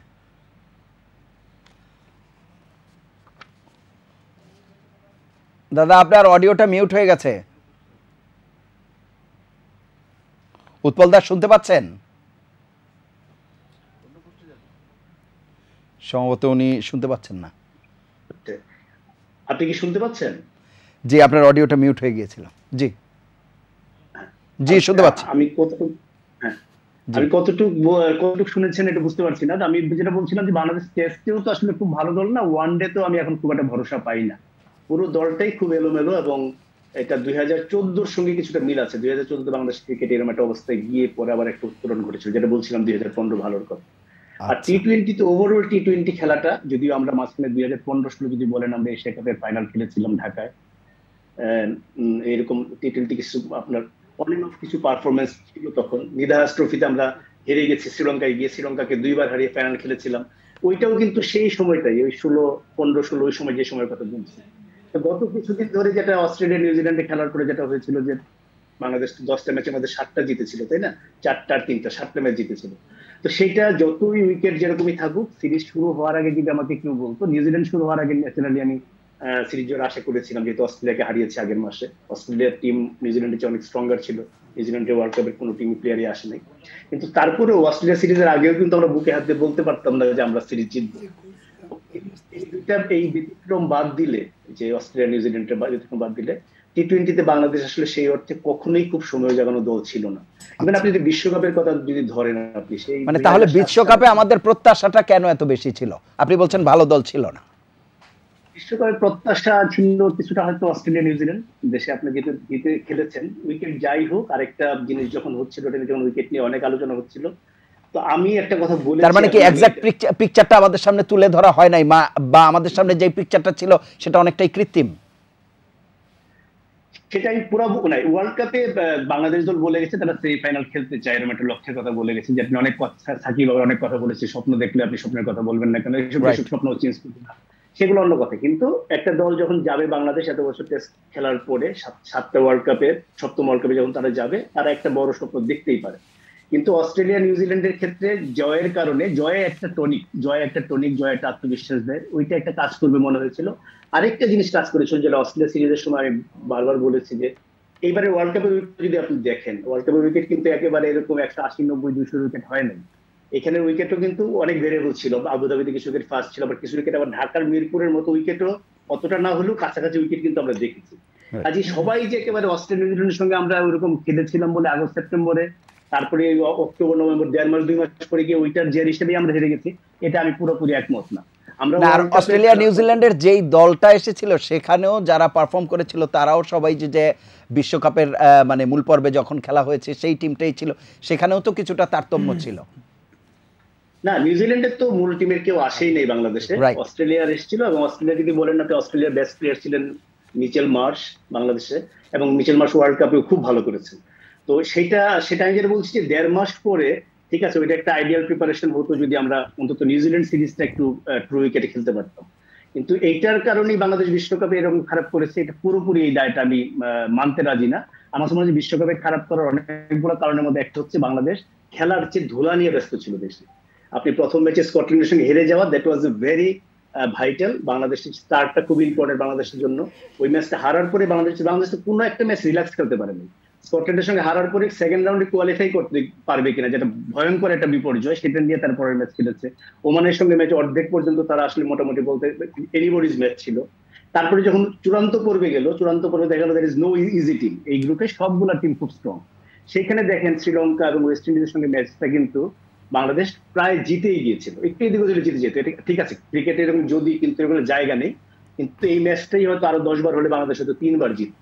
দাদা আপনার অডিওটা মিউট হয়ে গেছে। উৎপল দাস শুনতে পাচ্ছেন? সম্ভবত উনি শুনতে পাচ্ছেন না। আপনি কি শুনতে পাচ্ছেন? জি, আপনার অডিওটা মিউট হয়ে গিয়েছিল। জি জি, শুনতে পাচ্ছি। আমি কতটুকু শুনেছেন এটা বুঝতে পারছি না। আমি যেটা বলছিলাম যে বাংলাদেশ টেস্টেও তো আসলে খুব ভালো দল না, ওয়ান ডে তো আমি এখন খুব একটা ভরসা পাই না। পুরো দলটাই খুব এলোমেলো এবং এটা 2014-র সঙ্গে কিছুটা মিল আছে। 2014 বাংলাদেশ ক্রিকেট এরকম একটা অবস্থায় গিয়ে পরে আবার একটা উত্তরণ ঘটেছিল, যেটা বলছিলাম 2015 ভালোর কথা। আর টি-20 ওভারঅল টি-20 খেলাটা, যদিও আমরা মাঝখানে 2015-16 যদি বলেন আমরা এশিয়া কাপের ফাইনাল খেলেছিলাম ঢাকায়, এরকম টি-20 কিছু আপনার অনেক কিছু পারফরমেন্স ছিল তখন। নিদাহাস ট্রফিতে আমরা হেরে গেছি শ্রীলঙ্কায় গিয়ে, শ্রীলঙ্কাকে 2বার হারিয়ে ফাইনাল খেলেছিলাম। ওইটাও কিন্তু সেই সময়টাই, ওই 15-16 ওই সময় যে সময়ের কথা বলছি। তো গত কিছুদিন ধরে যেটা অস্ট্রেলিয়া নিউজিল্যান্ডে খেলার পরে যেটা হয়েছিল যে বাংলাদেশ 10টা ম্যাচের মধ্যে 7টা জিতেছিল, তাই না? 4টা আর 3টা, 7টা ম্যাচ জিতেছিল। তো সেটা যতই উইকেট যেরকমই থাকুক, সিরিজ শুরু হওয়ার আগে যদি আমাকে কেউ বলতো, নিউজিল্যান্ড শুরু হওয়ার আগে ন্যাচারালি আমি সিরিজ জয়ের আশা করেছিলাম, যেহেতু অস্ট্রেলিয়াকে হারিয়েছে আগের মাসে। অস্ট্রেলিয়ার টিম নিউজিল্যান্ডের চেয়ে অনেক স্ট্রঙ্গার ছিল, নিউজিল্যান্ডের ওয়ার্ল্ড কাপের কোনো টিম প্লেয়ারই আসে নাই। কিন্তু তারপরেও অস্ট্রেলিয়া সিরিজের আগেও কিন্তু আমরা বুকে হাত দিয়ে বলতে পারতাম না যে আমরা সিরিজ জিতবো। এই ব্যতিক্রম বাদ দিলে, যে অস্ট্রেলিয়া নিউজিল্যান্ডের ব্যতিক্রম বাদ দিলে, টি-20-তে বাংলাদেশ আসলে সেই অর্থে কখনোই খুব সময় জাগানো দল ছিল না। ইভেন আপনি যদি বিশ্বকাপের কথা যদি ধরেন, আপনি সেই মানে তাহলে বিশ্বকাপে আমাদের প্রত্যাশাটা কেন এত বেশি ছিল? আপনি বলছেন ভালো দল ছিল না। বিশ্বকাপের প্রত্যাশা ছিল কিছুটা হয়তো অস্ট্রেলিয়া নিউজিল্যান্ড দেশে আপনি জিতে খেলেছেন, উইকেট যাই হোক। আরেকটা জিনিস যখন হচ্ছিল, যখন উইকেট নিয়ে অনেক আলোচনা হচ্ছিল, তো আমি একটা কথা বলি, তার মানে কি এক্সাক্ট পিকচারটা আমাদের সামনে তুলে ধরা হয় নাই, বা আমাদের সামনে যে পিকচারটা ছিল সেটা অনেকটাই কৃত্রিম? সেটাই পুরো নাই। ওয়ার্ল্ড কাপে বাংলাদেশ দল বলে গেছে তারা সেমিফাইনাল খেলতে চায়, এরকম একটা লক্ষ্যের কথা বলে গেছে। যে আপনি অনেক কথা, সাকিব অনেক কথা বলেছে, স্বপ্ন দেখলে আপনি স্বপ্নের কথা বলবেন না কেন, এসব স্বপ্ন চেঞ্জ করবে না, সেগুলো অন্য কথা। কিন্তু একটা দল যখন যাবে বাংলাদেশ এত বছর টেস্ট খেলার পরে 7টা ওয়ার্ল্ড কাপে, 7ম ওয়ার্ল্ড কাপে যখন তারা যাবে, তারা একটা বড় স্বপ্ন দেখতেই পারে। কিন্তু অস্ট্রেলিয়া নিউজিল্যান্ডের ক্ষেত্রে জয়ের কারণে, জয় একটা টনিক, জয় একটা আত্মবিশ্বাস দেয়, ওইটা একটা কাজ করবে মনে হয়েছিল। আরেকটা জিনিস কাজ করেছিল, যেটা অস্ট্রেলিয়া সিরিজের সময় আমি বারবার বলেছি, যে এইবারে ওয়ার্ল্ড কাপের উইকেট যদি আপনি দেখেন, ওয়ার্ল্ড কাপের উইকেট কিন্তু একেবারে এরকম 180, 90, 200 উইকেট হয় নাই। এখানে উইকেটও কিন্তু অনেক ভেরিয়েবল ছিল। আবুধাবিতে কিছু উইকেট ফার্স্ট ছিল, আবার কিছু উইকেট আবার ঢাকার মিরপুরের মতো উইকেটও অতটা না হলেও কাছাকাছি উইকেট কিন্তু আমরা দেখেছি। কাজে সবাই যে একেবারে অস্ট্রেলিয়া নিউজিল্যান্ডের সঙ্গে আমরা ওইরকম খেলেছিলাম বলে আগস্ট সেপ্টেম্বরে, তারপরে অক্টোবর নভেম্বর 1.5 মাস 2 মাস পরে গিয়ে ওইটার যে হিসেবে আমরা হেরে গেছি, এটা আমি পুরোপুরি একমত না। আমরা অস্ট্রেলিয়া নিউজিল্যান্ডের যেই দলটা এসেছিল সেখানেও যারা পারফর্ম করেছিল তারাও সবাই যে বিশ্বকাপের মানে মূল পর্বে যখন খেলা হয়েছে সেই টিমটাই ছিল, সেখানেও তো কিছুটা তারতম্য ছিল না। নিউজিল্যান্ডের তো মূল টিমের কেউ আসেই নেই বাংলাদেশে, অস্ট্রেলিয়ার এসেছিল। এবং অস্ট্রেলিয়া যদি বলেন না, অস্ট্রেলিয়ার বেস্ট প্লেয়ার ছিলেন মিচেল মার্শ বাংলাদেশে, এবং মিচেল মার্শ ওয়ার্ল্ড কাপেও খুব ভালো করেছেন। তো সেটা আমি যেটা বলছি যে 1.5 মাস পরে, ঠিক আছে, ওইটা একটা আইডিয়াল প্রিপারেশন হতো যদি আমরা অন্তত নিউজিল্যান্ড সিরিজটা একটু ট্রু উইকেটে খেলতে পারতাম। কিন্তু এইটার কারণেই বাংলাদেশ বিশ্বকাপে এরকম খারাপ করেছে, এটা পুরোপুরি এই দায়টা আমি মানতে রাজি না। আমার মনে হয় বিশ্বকাপে খারাপ করার অনেকগুলো কারণের মধ্যে একটা হচ্ছে বাংলাদেশ খেলার চেয়ে ধুলা নিয়ে ব্যস্ত ছিল বেশি। আপনি প্রথম ম্যাচে স্কটল্যান্ডের সঙ্গে হেরে যাওয়া, that was a very vital. বাংলাদেশের স্টার্টটা খুবই ইম্পর্টেন্ট বাংলাদেশের জন্য। ওই ম্যাচটা হারার পরে বাংলাদেশ কোনো একটা ম্যাচ রিল্যাক্স খেলতে পারেনি। স্কটল্যান্ডের সঙ্গে হারার পরে সেকেন্ড রাউন্ডে কোয়ালিফাই করতে পারবে কিনা, যেটা ভয়ঙ্কর একটা বিপর্যয়, সেটা নিয়ে তারপরের ম্যাচ খেলেছে। ওমানের সঙ্গে ম্যাচ অর্ধেক পর্যন্ত তারা আসলে মোটামুটি বলতে এনিবডিজ ম্যাচ ছিল। তারপরে যখন চূড়ান্ত পর্বে গেল, চূড়ান্ত পর্বে দেখা গেল there is no easy team. এই গ্রুপে সবগুলা টিম খুব স্ট্রং। সেখানে দেখেন শ্রীলঙ্কা এবং ওয়েস্ট ইন্ডিজের সঙ্গে ম্যাচটা কিন্তু বাংলাদেশ প্রায় জিতেই গিয়েছিল, একটু এদিক ওদিকে জিতে যেত। এটা ঠিক আছে, ক্রিকেটে এরকম যদি, কিন্তু এরকম জায়গা নেই। কিন্তু এই ম্যাচটাই হয়তো আরো 10 বার হলে বাংলাদেশ হয়তো 3 বার জিত,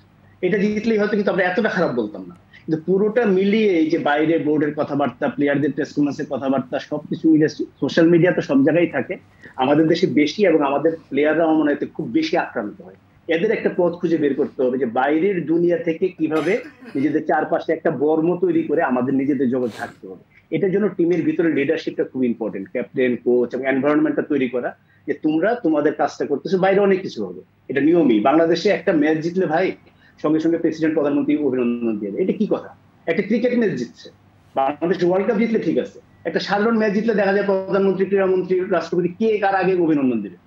এটা জিতলেই হয়তো কিন্তু আমরা এতটা খারাপ বলতাম না। কিন্তু পুরোটা মিলিয়ে এই যে বাইরে বোর্ডের কথাবার্তা, প্লেয়ারদের প্রেস কনফারেন্সের কথাবার্তা, সবকিছু মিলিয়ে সোশ্যাল মিডিয়া তো সব জায়গায় থাকে, আমাদের দেশে বেশি, এবং আমাদের প্লেয়াররা আমার মনে হয় খুব বেশি আক্রান্ত হয়। এদের একটা পথ খুঁজে বের করতে হবে যে বাইরের দুনিয়া থেকে কিভাবে নিজেদের চারপাশে একটা বর্ম তৈরি করে আমাদের নিজেদের জগৎ থাকতে হবে। এটার জন্য টিমের ভিতরে লিডারশিপটা খুব ইম্পর্টেন্ট, ক্যাপ্টেন, কোচ এবং এনভায়রনমেন্টটা তৈরি করা, যে তোমরা তোমাদের কাজটা করতেছো, বাইরে অনেক কিছু হবে। এটা নিয়মই। বাংলাদেশে একটা ম্যাচ জিতলে ভাই সঙ্গে সঙ্গে প্রেসিডেন্ট, প্রধানমন্ত্রী অভিনন্দন দিয়ে দেয়, এটা কি কথা? একটা ক্রিকেট ম্যাচ জিতছে বাংলাদেশ, ওয়ার্ল্ড কাপ জিতলে ঠিক আছে, একটা সাধারণ ম্যাচ জিতলে দেখা যায় প্রধানমন্ত্রী, ক্রীড়ামন্ত্রী, রাষ্ট্রপতি কে কার আগে অভিনন্দন দেবে।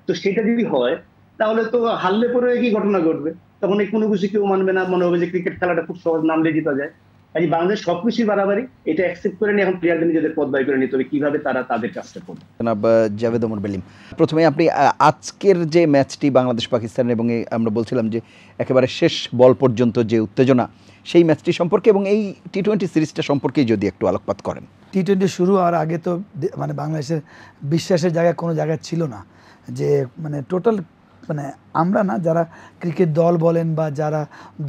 তো সেটা যদি হয় তাহলে তো হারলে পরে কি ঘটনা ঘটবে, তখন এই কোনো কিছু কেউ মানবে না, মনে হবে যে ক্রিকেট খেলাটা খুব সহজ, নামলে জিতা যায়। কাজে বাংলাদেশ সবকিছুই বাড়াবাড়ি, এটা অ্যাকসেপ্ট করে নিয়ে এখন প্লেয়ারদের নিজেদের পথ বাই করে নিতে হবে কিভাবে তারা তাদের কাজটা করবে। জনাব জাভেদ ওমর বেলিম, প্রথমে আপনি আজকের যে ম্যাচটি বাংলাদেশ পাকিস্তানের, এবং আমরা বলছিলাম যে একেবারে শেষ বল পর্যন্ত যে উত্তেজনা, সেই ম্যাচটি সম্পর্কে এবং এই টি-20 সিরিজটা সম্পর্কেই যদি একটু আলোকপাত করেন। টি-20 শুরু হওয়ার আগে তো মানে বাংলাদেশের বিশ্বাসের জায়গায় কোনো জায়গায় ছিল না, যে মানে টোটাল মানে আমরা না যারা ক্রিকেট দল বলেন বা যারা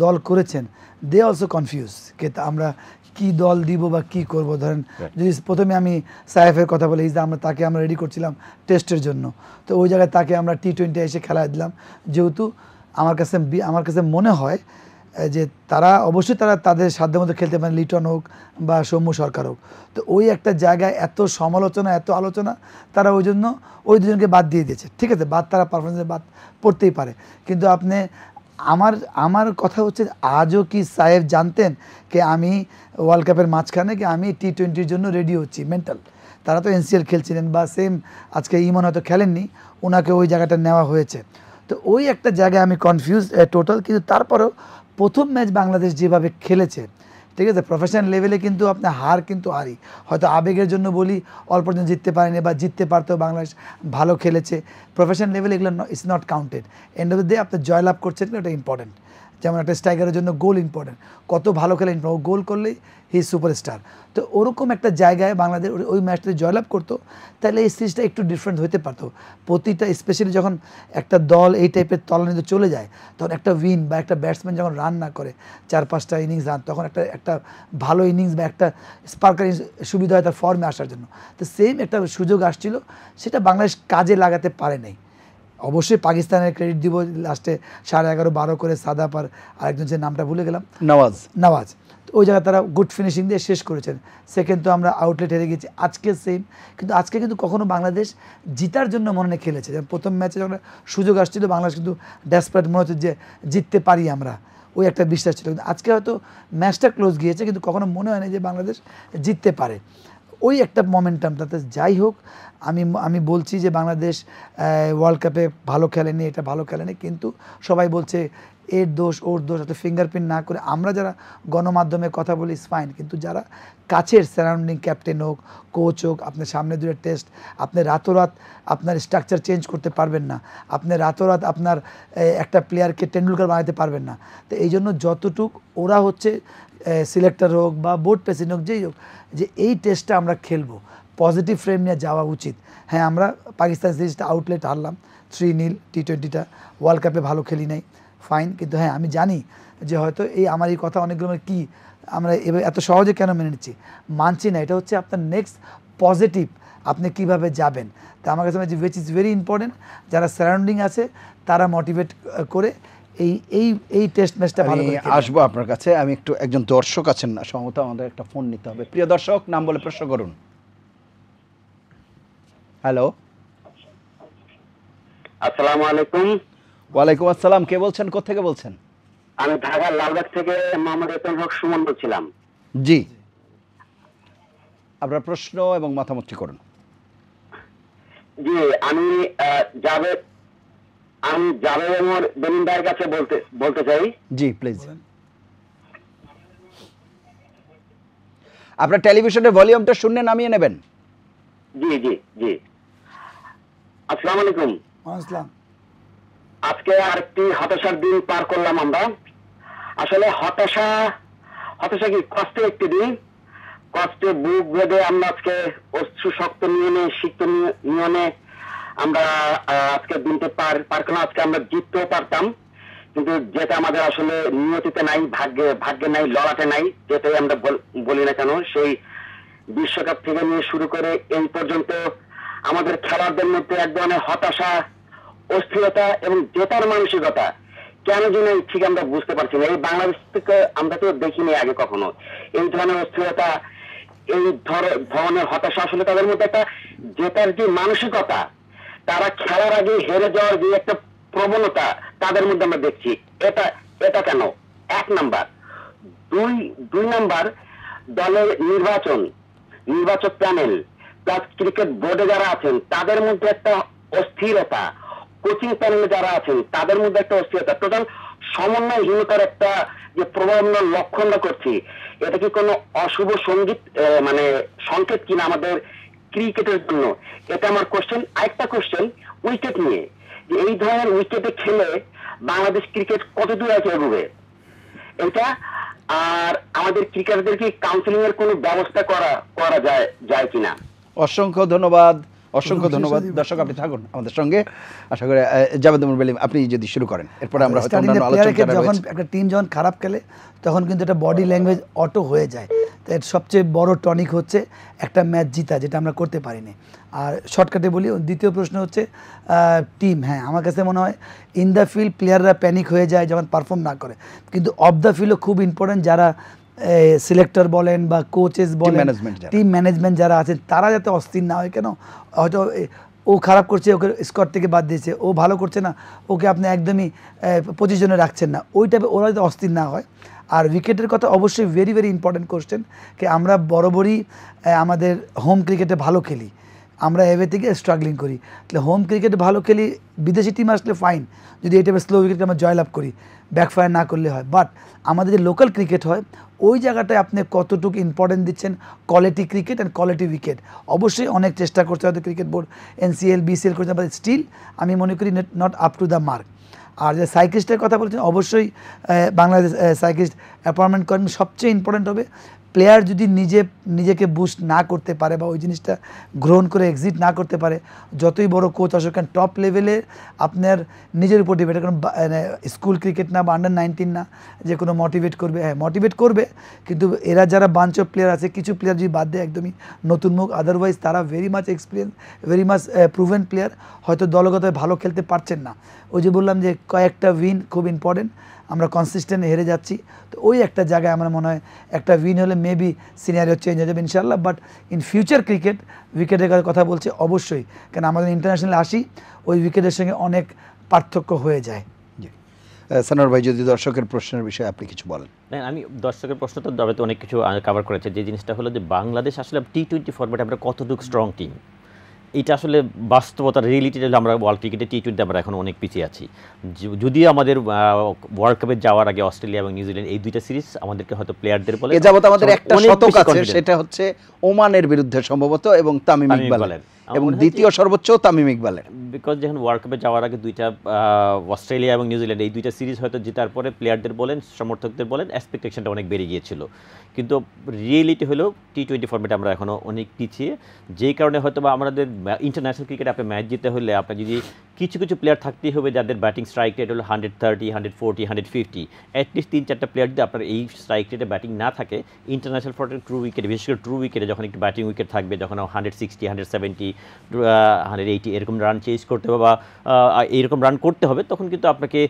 দল করেছেন দে অলসো কনফিউজ কে আমরা কি দল দিব বা কি করব। ধরেন যদি প্রথমে আমি সাইফের কথা বলি, তাকে আমরা রেডি করছিলাম টেস্টের জন্য, তো ওই জায়গায় তাকে আমরা টি-20 এসে খেলায় দিলাম, যেহেতু আমার কাছে মনে হয় যে তারা অবশ্যই তাদের সাধ্যের মধ্যে খেলতে পারেন, লিটন হোক বা সৌম্য সরকার হোক। তো ওই একটা জায়গায় এত সমালোচনা এত আলোচনা, তারা ওই জন্য ওই দুজনকে বাদ দিয়ে দিয়েছে। ঠিক আছে, তারা পারফরমেন্সে বাদ পড়তেই পারে, কিন্তু আপনি আমার কথা হচ্ছে আজও কি সাহেব জানতেন যে আমি ওয়ার্ল্ড কাপের মাঝখানে কি আমি টি-20 জন্য রেডি হচ্ছি মেন্টাল? তারা তো এনসিএল খেলছিলেন বা সেম আজকে ইমন হয়তো খেলেননি, ওনাকে ওই জায়গাটা নেওয়া হয়েছে। তো ওই একটা জায়গায় আমি কনফিউজ টোটাল। কিন্তু তারপরেও প্রথম ম্যাচ বাংলাদেশ যেভাবে খেলেছে, ঠিক আছে, প্রফেশনাল লেভেলে কিন্তু আপনার হার কিন্তু হারি, হয়তো আবেগের জন্য বলি অল্প দিন জিততে পারেনি বা জিততে পারতেও বাংলাদেশ ভালো খেলেছে। প্রফেশনাল লেভেলে এগুলো it's not counted. End of the day আপনি জয়লাভ করছেন, এটা ইম্পর্টেন্ট। যেমন একটা স্ট্রাইকারের জন্য গোল ইম্পর্টেন্ট, কত ভালো খেলে ইম্পর্টেন্ট, গোল করলেই হি সুপারস্টার। তো ওরকম একটা জায়গায় বাংলাদেশ ওই ম্যাচটা জয়লাভ করতো, তাহলে এই সিরিজটা একটু ডিফারেন্ট হতে পারতো। প্রতিটা স্পেশালি যখন একটা দল এই টাইপের তলানিতে চলে যায়, তখন একটা উইন বা একটা ব্যাটসম্যান যখন রান না করে 4-5টা ইনিংস রান, তখন একটা ভালো ইনিংস বা একটা স্পার্কার সুবিধা হয় তার ফর্মে আসার জন্য। তো সেম একটা সুযোগ আসছিল, সেটা বাংলাদেশ কাজে লাগাতে পারে নাই। অবশ্যই পাকিস্তানের ক্রেডিট দিব, লাস্টে 11.5-12 করে সাদাপ আর আরেকজন যে নামটা ভুলে গেলাম, নওয়াজ। তো ওই জায়গায় তারা গুড ফিনিশিং দিয়ে শেষ করেছেন। সেকেন্ড তো আমরা আউটলেট হেরে গেছি, আজকে সেম। কিন্তু আজকে কিন্তু কখনো বাংলাদেশ জিতার জন্য মনে নেই খেলেছে। যেমন প্রথম ম্যাচে যখন সুযোগ আসছিল বাংলাদেশ কিন্তু ডেসপারেট মনে হচ্ছে যে জিততে পারি আমরা, ওই একটা বিশ্বাস ছিল। কিন্তু আজকে হয়তো ম্যাচটা ক্লোজ গিয়েছে, কিন্তু কখনো মনে হয় না যে বাংলাদেশ জিততে পারে। ওই একটা মোমেন্টাম। তাতে যাই হোক, আমি বলছি যে বাংলাদেশ ওয়ার্ল্ড কাপে ভালো খেলেনি, এটা ভালো খেলেনি, কিন্তু সবাই বলছে এর দোষ ওর দোষ, এত ফিঙ্গারপ্রিন্ট না করে আমরা যারা গণমাধ্যমে কথা বলি ফাইন, কিন্তু যারা কাছের সারাউন্ডিং ক্যাপ্টেন হোক, কোচ হোক, আপনার সামনে দুটো টেস্ট, আপনি রাতোরাত আপনার স্ট্রাকচার চেঞ্জ করতে পারবেন না, আপনি রাতোরাত আপনার একটা প্লেয়ারকে টেন্ডুলকার বানাতে পারবেন না। তো এই জন্য যতটুক ওরা হচ্ছে সিলেক্টর হোক বা বোর্ড প্রেসিডেন্ট হোক, যেই হোক, যে এই টেস্টটা আমরা খেলবো, পজিটিভ ফ্রেম নিয়ে যাওয়া উচিত। হ্যাঁ, আমরা পাকিস্তান সিরিজটা আউটলেট হারলাম 3-0, টি-20টা ওয়ার্ল্ড কাপে ভালো খেলি নাই, ফাইন। কিন্তু হ্যাঁ, আমি জানি যে হয়তো আমার এই কথা অনেকগুলো কি আমরা এবার এত সহজে কেন মেনে নিচ্ছি, মানছি না। এটা হচ্ছে আপনার নেক্সট পজিটিভ, আপনি কিভাবে যাবেন। তা আমার কাছে উইচ ইজ ভেরি ইম্পর্টেন্ট, যারা সারাউন্ডিং আছে তারা মোটিভেট করে এই টেস্ট ম্যাচটা ভালো করে আসবো আপনার কাছে। আমি একজন দর্শক আছেন না, সম্ভবত আমাদের একটা ফোন নিতে হবে। প্রিয় দর্শক, নাম বলে প্রশ্ন করুন। হ্যালো, আসসালামু আলাইকুম। ওয়ালাইকুম আসসালাম। কে বলছেন, কোত্থেকে বলছেন? আমি ঢাকার লালবাগ থেকে মোহাম্মদ এতন হক সুমন বলছিলাম। জি, আপনার প্রশ্ন এবং মতামতটি করুন। জি, আমি জাভেদ ওমর বেনিন ভাইয়ের কাছে বলতে চাই। জি প্লিজ। আপনার টেলিভিশনের ভলিউমটা শূন্যে নামিয়ে নেবেন। জি জি জি, আসসালামু আলাইকুম। আসসালাম। আজকে আরেকটি হতাশার দিন পার করলাম আমরা। আসলে হতাশা কি কষ্টের একটি দিন, কষ্টে বুক বেঁধে আমরা আজকে অশ্রু শক্ত সিক্ত নিয়নে আমরা আজকে দিনটা পার করলাম। আজকে আমরা জিততেও পারতাম, কিন্তু যেটা আমাদের আসলে নিয়তিতে নাই, ভাগ্যে নাই, লড়াতে নাই, যেটাই আমরা বলি না কেন, সেই বিশ্বকাপ থেকে নিয়ে শুরু করে এই পর্যন্ত আমাদের খেলোয়াড়দের মধ্যে এক ধরনের হতাশা, অস্থিরতা এবং জেতার মানসিকতা কেন যেন ঠিক আমরা বুঝতে পারছি না। এই বাংলাদেশ থেকে আমরা তো দেখিনি আগে কখনো এই ধরনের অস্থিরতা, এই ধরনের হতাশা। আসলে তাদের মধ্যে একটা জেতার যে মানসিকতা, তারা খেলার আগে হেরে যাওয়ার যে একটা প্রবণতা তাদের মধ্যে আমরা দেখছি। এটা কেন? এক নাম্বার। দুই নাম্বার, দলের নির্বাচক প্যানেল প্লাস ক্রিকেট বোর্ডে যারা আছেন তাদের মধ্যে একটা অস্থিরতা, কোচিং প্যানেলে যারা আছেন তাদের মধ্যে একটা অস্থিরতা, টোটাল সমন্বয়হীনতার একটা যে প্রভাব আমরা লক্ষণ করছি। এটা কি কোনো অশুভ সংকেত কিনা আমাদের ক্রিকেটের জন্য? এটা আমার কোশ্চেন। আরেকটা কোশ্চেন উইকেট নিয়ে, যে এই ধরনের উইকেটে খেলে বাংলাদেশ ক্রিকেট কত দূর আছে এগোবে এটা, আর আমাদের ক্রিকেটারদের কি কাউন্সিলিং এর কোনো ব্যবস্থা করা যায় কিনা? অসংখ্য ধন্যবাদ অসংখ্য ধন্যবাদ। দর্শক আপনি থাকুন আমাদের সঙ্গে, আশা করি জাভেদ উমর বেলিম আপনি যদি শুরু করেন, এরপরে আমরা হয়তো অন্যান্য আলোচনা। যখন একটা টিম যখন খারাপ খেলে তখন কিন্তু এটা বডি ল্যাঙ্গুয়েজ অটো হয়ে যায়। তো এর সবচেয়ে বড় টনিক হচ্ছে একটা ম্যাচ জিতা, যেটা আমরা করতে পারিনি। আর শর্টকাটে বলি, দ্বিতীয় প্রশ্ন হচ্ছে টিম। হ্যাঁ, আমার কাছে মনে হয় ইন দ্য ফিল্ড প্লেয়াররা প্যানিক হয়ে যায় যখন পারফর্ম না করে, কিন্তু অফ দ্য ফিল্ডও খুব ইম্পর্টেন্ট। যারা সিলেক্টর বলেন বা কোচেস বলেন, টিম ম্যানেজমেন্ট যারা আছেন, তারা যাতে অস্থির না হয়। কেন হয়তো ও খারাপ করছে, ওকে স্কোয়াড থেকে বাদ দিয়েছে, ও ভালো করছে না, ওকে আপনি একদমই পজিশনে রাখছেন না, ওই টাইপে ওরা যাতে অস্থির না হয়। আর উইকেটের কথা অবশ্যই ভেরি ভেরি ইম্পর্টেন্ট কোশ্চেন, কি আমরা বরাবরই আমাদের হোম ক্রিকেটে ভালো খেলি, আমরা এভে থেকে স্ট্রাগলিং করি। তাহলে হোম ক্রিকেটে ভালো খেলি, বিদেশি টিম আসলে ফাইন, যদি এই টাইপের স্লো উইকেটে আমরা জয়লাভ করি, ব্যাকফায়ার না করলে হয়। বাট আমাদের যে লোকাল ক্রিকেট হয়, ওই জায়গাটায় আপনি কতটুকু ইম্পর্টেন্ট দিচ্ছেন quality cricket and quality wicket. অবশ্যই অনেক চেষ্টা করছে হয়তো ক্রিকেট বোর্ড, NCL BCL করছে, বাট স্টিল আমি মনে করি not up to the mark. আর যে সাইকিস্টের কথা বলছেন, অবশ্যই বাংলাদেশ সাইকিস্ট অ্যাপয়েন্টমেন্ট করেন। সবচেয়ে ইম্পর্টেন্ট হবে প্লেয়ার যদি নিজেকে বুস্ট না করতে পারে বা ওই জিনিসটা গ্রহণ করে এক্সিট না করতে পারে, যতই বড় কোচ আসুক, কারণ টপ লেভেলে আপনার নিজের উপর ডিপেন্ড, কারণ স্কুল ক্রিকেট না বা আন্ডার-19 না যে কোনো মোটিভেট করবে। হ্যাঁ, মোটিভেট করবে, কিন্তু এরা যারা বাঞ্চ অফ প্লেয়ার আছে, কিছু প্লেয়ার যদি বাদ দেয় একদমই নতুন মুখ, আদারওয়াইজ তারা very much experience, very much proven player, হয়তো দলগতভাবে ভালো খেলতে পারছেন না। ওই যে বললাম যে কয়েকটা উইন খুব ইম্পর্টেন্ট, আমরা কনসিস্টেন্ট হেরে যাচ্ছি। তো ওই একটা জায়গায় আমার মনে হয় একটা উইন হলে মেবি সিনারিও চেঞ্জ হয়ে যাবে ইনশাল্লাহ। বাট ইন ফিউচার ক্রিকেট উইকেটের কথা বলছে অবশ্যই, কারণ আমাদের ইন্টারন্যাশনালে আসি, ওই উইকেটের সঙ্গে অনেক পার্থক্য হয়ে যায়। সানোয়ার ভাই, যদি দর্শকের প্রশ্নের বিষয়ে আপনি কিছু বলেন। আমি দর্শকের প্রশ্ন তো দাবিতে অনেক কিছু কভার করেছে। যে জিনিসটা হলো যে বাংলাদেশ আসলে T20 ফরম্যাটে আমরা কতটুকু স্ট্রং টিম, এটা আসলে বাস্তবতার রিয়েলিটি। আমরা ওয়ার্ল্ড ক্রিকেটে T20 আমরা এখন অনেক পিছিয়ে আছি। যদিও আমাদের ওয়ার্ল্ড কাপে যাওয়ার আগে অস্ট্রেলিয়া এবং নিউজিল্যান্ড এই দুইটা সিরিজ আমাদেরকে হয়তো প্লেয়ারদের বলে এ যাবত আমাদের একটা শতক আছে, সেটা হচ্ছে ওমানের বিরুদ্ধে সম্ভবত এবং তামিম ইকবালের, এবং দ্বিতীয় সর্বোচ্চ তামিম ইকবালের। বিকজ যখন ওয়ার্ল্ড কাপে যাওয়ার আগে দুইটা অস্ট্রেলিয়া এবং নিউজিল্যান্ড এই দুইটা সিরিজ হয়তো জেতার পরে প্লেয়ারদের বলেন, সমর্থকদের বলেন, এক্সপেকটেশনটা অনেক বেড়ে গিয়েছিল। কিন্তু রিয়েলিটি হলো T20 ফরম্যাটে আমরা এখনও অনেক পিছিয়ে, যেই কারণে হয়তো বা আমাদের ইন্টারন্যাশনাল ক্রিকেটে আপনি ম্যাচ জিততে হলে আপনার যদি কিছু কিছু প্লেয়ার থাকতেই হবে যাদের ব্যাটিং স্ট্রাইক রেট হলো 130, 140, 150, অ্যাটলিস্ট 3-4টা প্লেয়ার যদি আপনার এই স্ট্রাইক রেটে ব্যাটিং না থাকে, ইন্টারন্যাশনাল ফরম্যাটে ট্রু উইকেটে, বিশেষ করে ট্রু উইকেটে যখন একটু ব্যাটিং উইকেট থাকবে, যখন 160, 170, 180 এরকম রান চেজ করতে হবে বা এইরকম রান করতে হবে, তখন কিন্তু আপনাকে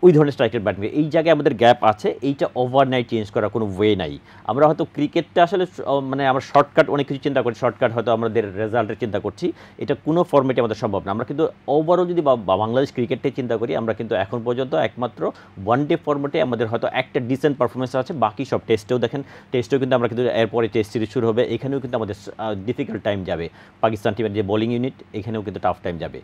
ওই ধরনের স্ট্রাইক রেট ব্যাটিং, এই জায়গায় আমাদের গ্যাপ আছে। এইটা ওভারনাইট চেঞ্জ করার কোনো ওয়ে নাই। আমরা হয়তো ক্রিকেটটা আসলে মানে আমরা শর্টকাট অনেক কিছু চিন্তা করি, শর্টকাট হয়তো আমাদের রেজাল্টের চিন্তা করছি, এটা কোনো ফর্মেটে আমাদের সম্ভব না। আমরা কিন্তু ওভারঅল যদি বাংলাদেশ ক্রিকেটটাই চিন্তা করি, আমরা কিন্তু এখন পর্যন্ত একমাত্র ওয়ানডে ফর্মেটে আমাদের হয়তো একটা ডিসেন্ট পারফরমেন্স আছে, বাকি সব টেস্টেও দেখেন, টেস্টেও কিন্তু আমরা কিন্তু এরপরে টেস্ট সিরিজ শুরু হবে, এখানেও কিন্তু আমাদের ডিফিকাল্ট টাইম যাবে। পাকিস্তান টিমের যে বোলিং ইউনিট, এখানেও কিন্তু টাফ টাইম যাবে।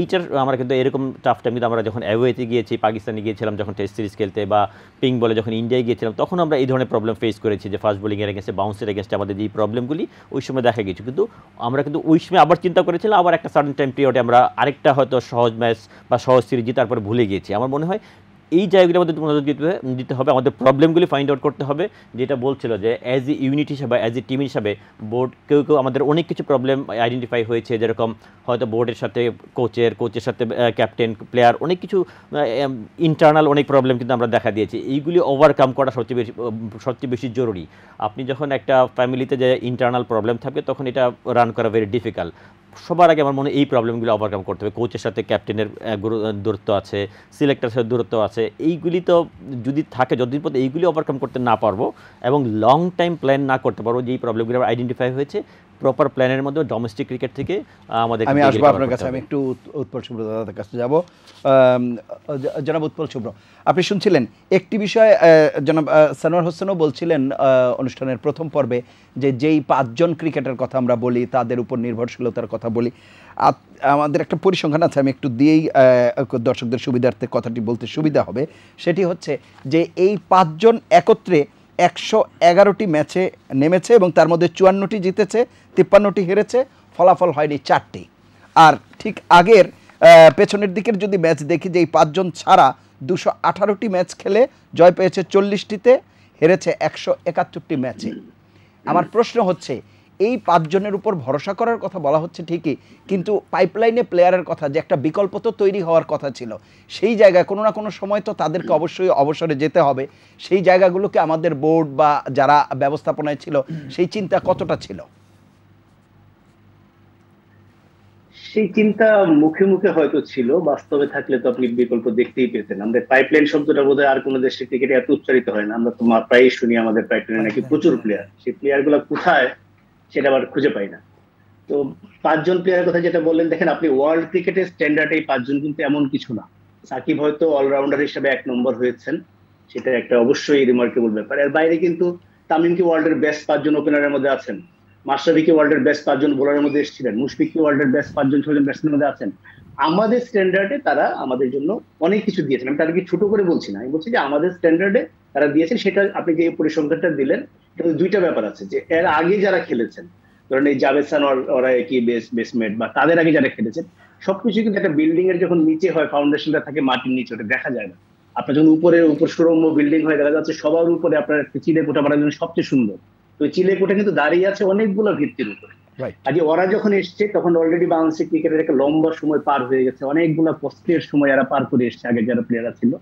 এইটার আমরা কিন্তু এরকম টাফ টাইম কিন্তু আমরা যখন অ্যাওয়েতে গিয়েছি, পাকিস্তানে গিয়েছিলাম যখন টেস্ট সিরিজ খেলতে, বা পিঙ্ক বলে যখন ইন্ডিয়ায় গিয়েছিলাম, তখন আমরা এই ধরনের প্রবলেম ফেস করেছি, যে ফাস্ট বোলিংয়ের এগেন্সে, বাউন্সের এগেন্সে আমাদের যে প্রবলেমগুলি ওই সময় দেখা গেছে। কিন্তু আমরা কিন্তু ওই সময় আবার চিন্তা করেছিলাম, আবার একটা সার্টেন টাইম পিরিয়ডে আমরা আরেকটা হয়তো সহজ ম্যাচ বা সহজ সিরিজ জিতার পরে ভুলে গিয়েছি। আমার মনে হয় এই জায়গাগুলো আমাদের নজর দিতে হবে, আমাদের প্রবলেমগুলি ফাইন্ড আউট করতে হবে। যেটা বলছিল যে অ্যাজ এ ইউনিট হিসাবে, অ্যাজ এ টিম হিসাবে বোর্ড কেউ আমাদের অনেক কিছু প্রবলেম আইডেন্টিফাই হয়েছে, যেরকম হয়তো বোর্ডের সাথে কোচের সাথে ক্যাপ্টেন, প্লেয়ার, অনেক কিছু ইন্টারনাল অনেক প্রবলেম কিন্তু আমরা দেখা দিয়েছি। এইগুলি ওভারকাম করা সবচেয়ে বেশি জরুরি। আপনি যখন একটা ফ্যামিলিতে যে ইন্টারনাল প্রবলেম থাকবে, তখন এটা রান করা ভেরি ডিফিকাল্ট। সবার আগে আমার মনে হয় এই প্রবলেমগুলো ওভারকাম করতে হবে। কোচের সাথে ক্যাপ্টেনের দূরত্ব আছে, সিলেক্টরের সাথে দূরত্ব আছে, এইগুলি তো যদি থাকে, যতদিন পর্যন্ত এইগুলি ওভারকাম করতে না পারবো এবং লং টাইম প্ল্যান না করতে পারবো, যে এই প্রবলেমগুলো আইডেন্টিফাই হয়েছে, প্রপার প্ল্যানের মধ্যে ডোমেস্টিক ক্রিকেট থেকে আমাদের আমি আসবো আপনার কাছে। আমি একটু উৎপল শুভ্র দাদার কাছে যাব। জনাব উৎপল শুভ্র, আপনি শুনছিলেন একটি বিষয়, জনাব সানোয়ার হোসেনও বলছিলেন অনুষ্ঠানের প্রথম পর্বে, যে যেই 5 জন ক্রিকেটের কথা আমরা বলি, তাদের উপর নির্ভরশীলতার কথা বলি। আমাদের একটা পরিসংখ্যান আছে, আমি একটু দিয়েই দর্শকদের সুবিধার্থে কথাটি বলতে সুবিধা হবে। সেটি হচ্ছে যে এই 5 জন একত্রে 111টি ম্যাচে নেমেছে এবং তার মধ্যে 54টি জিতেছে, 53টি হেরেছে, ফলাফল হয়নি 4টি। আর ঠিক আগের পেছনের দিকের যদি ম্যাচ দেখি, যে এই 5 জন ছাড়া 218টি ম্যাচ খেলে জয় পেয়েছে 40টিতে, হেরেছে 171টি ম্যাচে। আমার প্রশ্ন হচ্ছে, এই 5 জনের উপর ভরসা করার কথা বলা হচ্ছে ঠিকই, কিন্তু পাইপলাইনে প্লেয়ারের কথা, যে একটা বিকল্প তো তৈরি হওয়ার কথা ছিল, সেই জায়গায় কোনো না কোনো সময় তো তাদেরকে অবশ্যই অবসরে যেতে হবে। সেই জায়গাগুলোকে আমাদের বোর্ড বা যারা ব্যবস্থাপনায় ছিল সেই চিন্তা কতটা ছিল? সেই চিন্তা মুখে মুখে হয়তো ছিল, বাস্তবে থাকলে তো আপনি বিকল্প দেখতেই পেতেন। আমাদের পাইপলাইন শব্দটা বোধহয় আর কোনো দেশের ক্রিকেটে এত উচ্চারিত হয় না। আমরা তো প্রায় শুনি আমাদের পাইপলাইনে নাকি প্রচুর প্লেয়ার, সেই প্লেয়ার গুলা কোথায় সেটা আবার খুঁজে পাই না। তো 5 জন প্লেয়ারের কথা যেটা বললেন, দেখেন আপনি ওয়ার্ল্ড ক্রিকেটের স্ট্যান্ডার্ড এই 5 জন কিন্তু এমন কিছু না। সাকিব হয়তো অলরাউন্ডার হিসেবে 1 নম্বর হয়েছেন, সেটা একটা অবশ্যই রিমার্কেবল ব্যাপার। এর বাইরে কিন্তু তামিম কি ওয়ার্ল্ডের বেস্ট 5 জন ওপেনারের মধ্যে আছেন, মাশরাফি কি ওয়ার্ল্ডের বেস্ট 5 জন বোলারের মধ্যে এসেছিলেন, মুশফিক কি ওয়ার্ল্ডের বেস্ট 5 জন 6 জন ব্যাটসম্যানের মধ্যে আছেন। আমাদের স্ট্যান্ডার্ডে তারা আমাদের জন্য অনেক কিছু দিয়েছেন। আমি তাদেরকে ছোট করে বলছি না, আমি বলছি যে আমাদের স্ট্যান্ডার্ডে তারা দিয়েছেন। সেটা আপনি যে পরিসংখ্যানটা দিলেন, কিন্তু দুইটা ব্যাপার আছে, যে এর আগে যারা খেলেছেন, ধরেন এই জাভেদ ওরা একই বেসমেট, বা তাদের আগে যারা খেলেছেন, সবকিছু কিন্তু একটা বিল্ডিং এর যখন নিচে হয়, ফাউন্ডেশনটা থাকে মাটির নিচে, ওটা দেখা যায় না। আপনার যখন উপর সুরম্য বিল্ডিং হয়ে দেখা যাচ্ছে সবার উপরে আপনার একটা চিলে কোঠা বানানোর জন্য সবচেয়ে সুন্দর, তো চিলে কোঠা কিন্তু দাঁড়িয়ে আছে অনেকগুলো ভিত্তির উপরে। আজকে ওরা যখন এসছে তখন অলরেডি বাংলাদেশের ক্রিকেটের একটা লম্বা সময় পার হয়ে গেছে, অনেকগুলো কষ্টের সময় এরা পার করে এসছে আগে যারা প্লেয়াররা ছিল।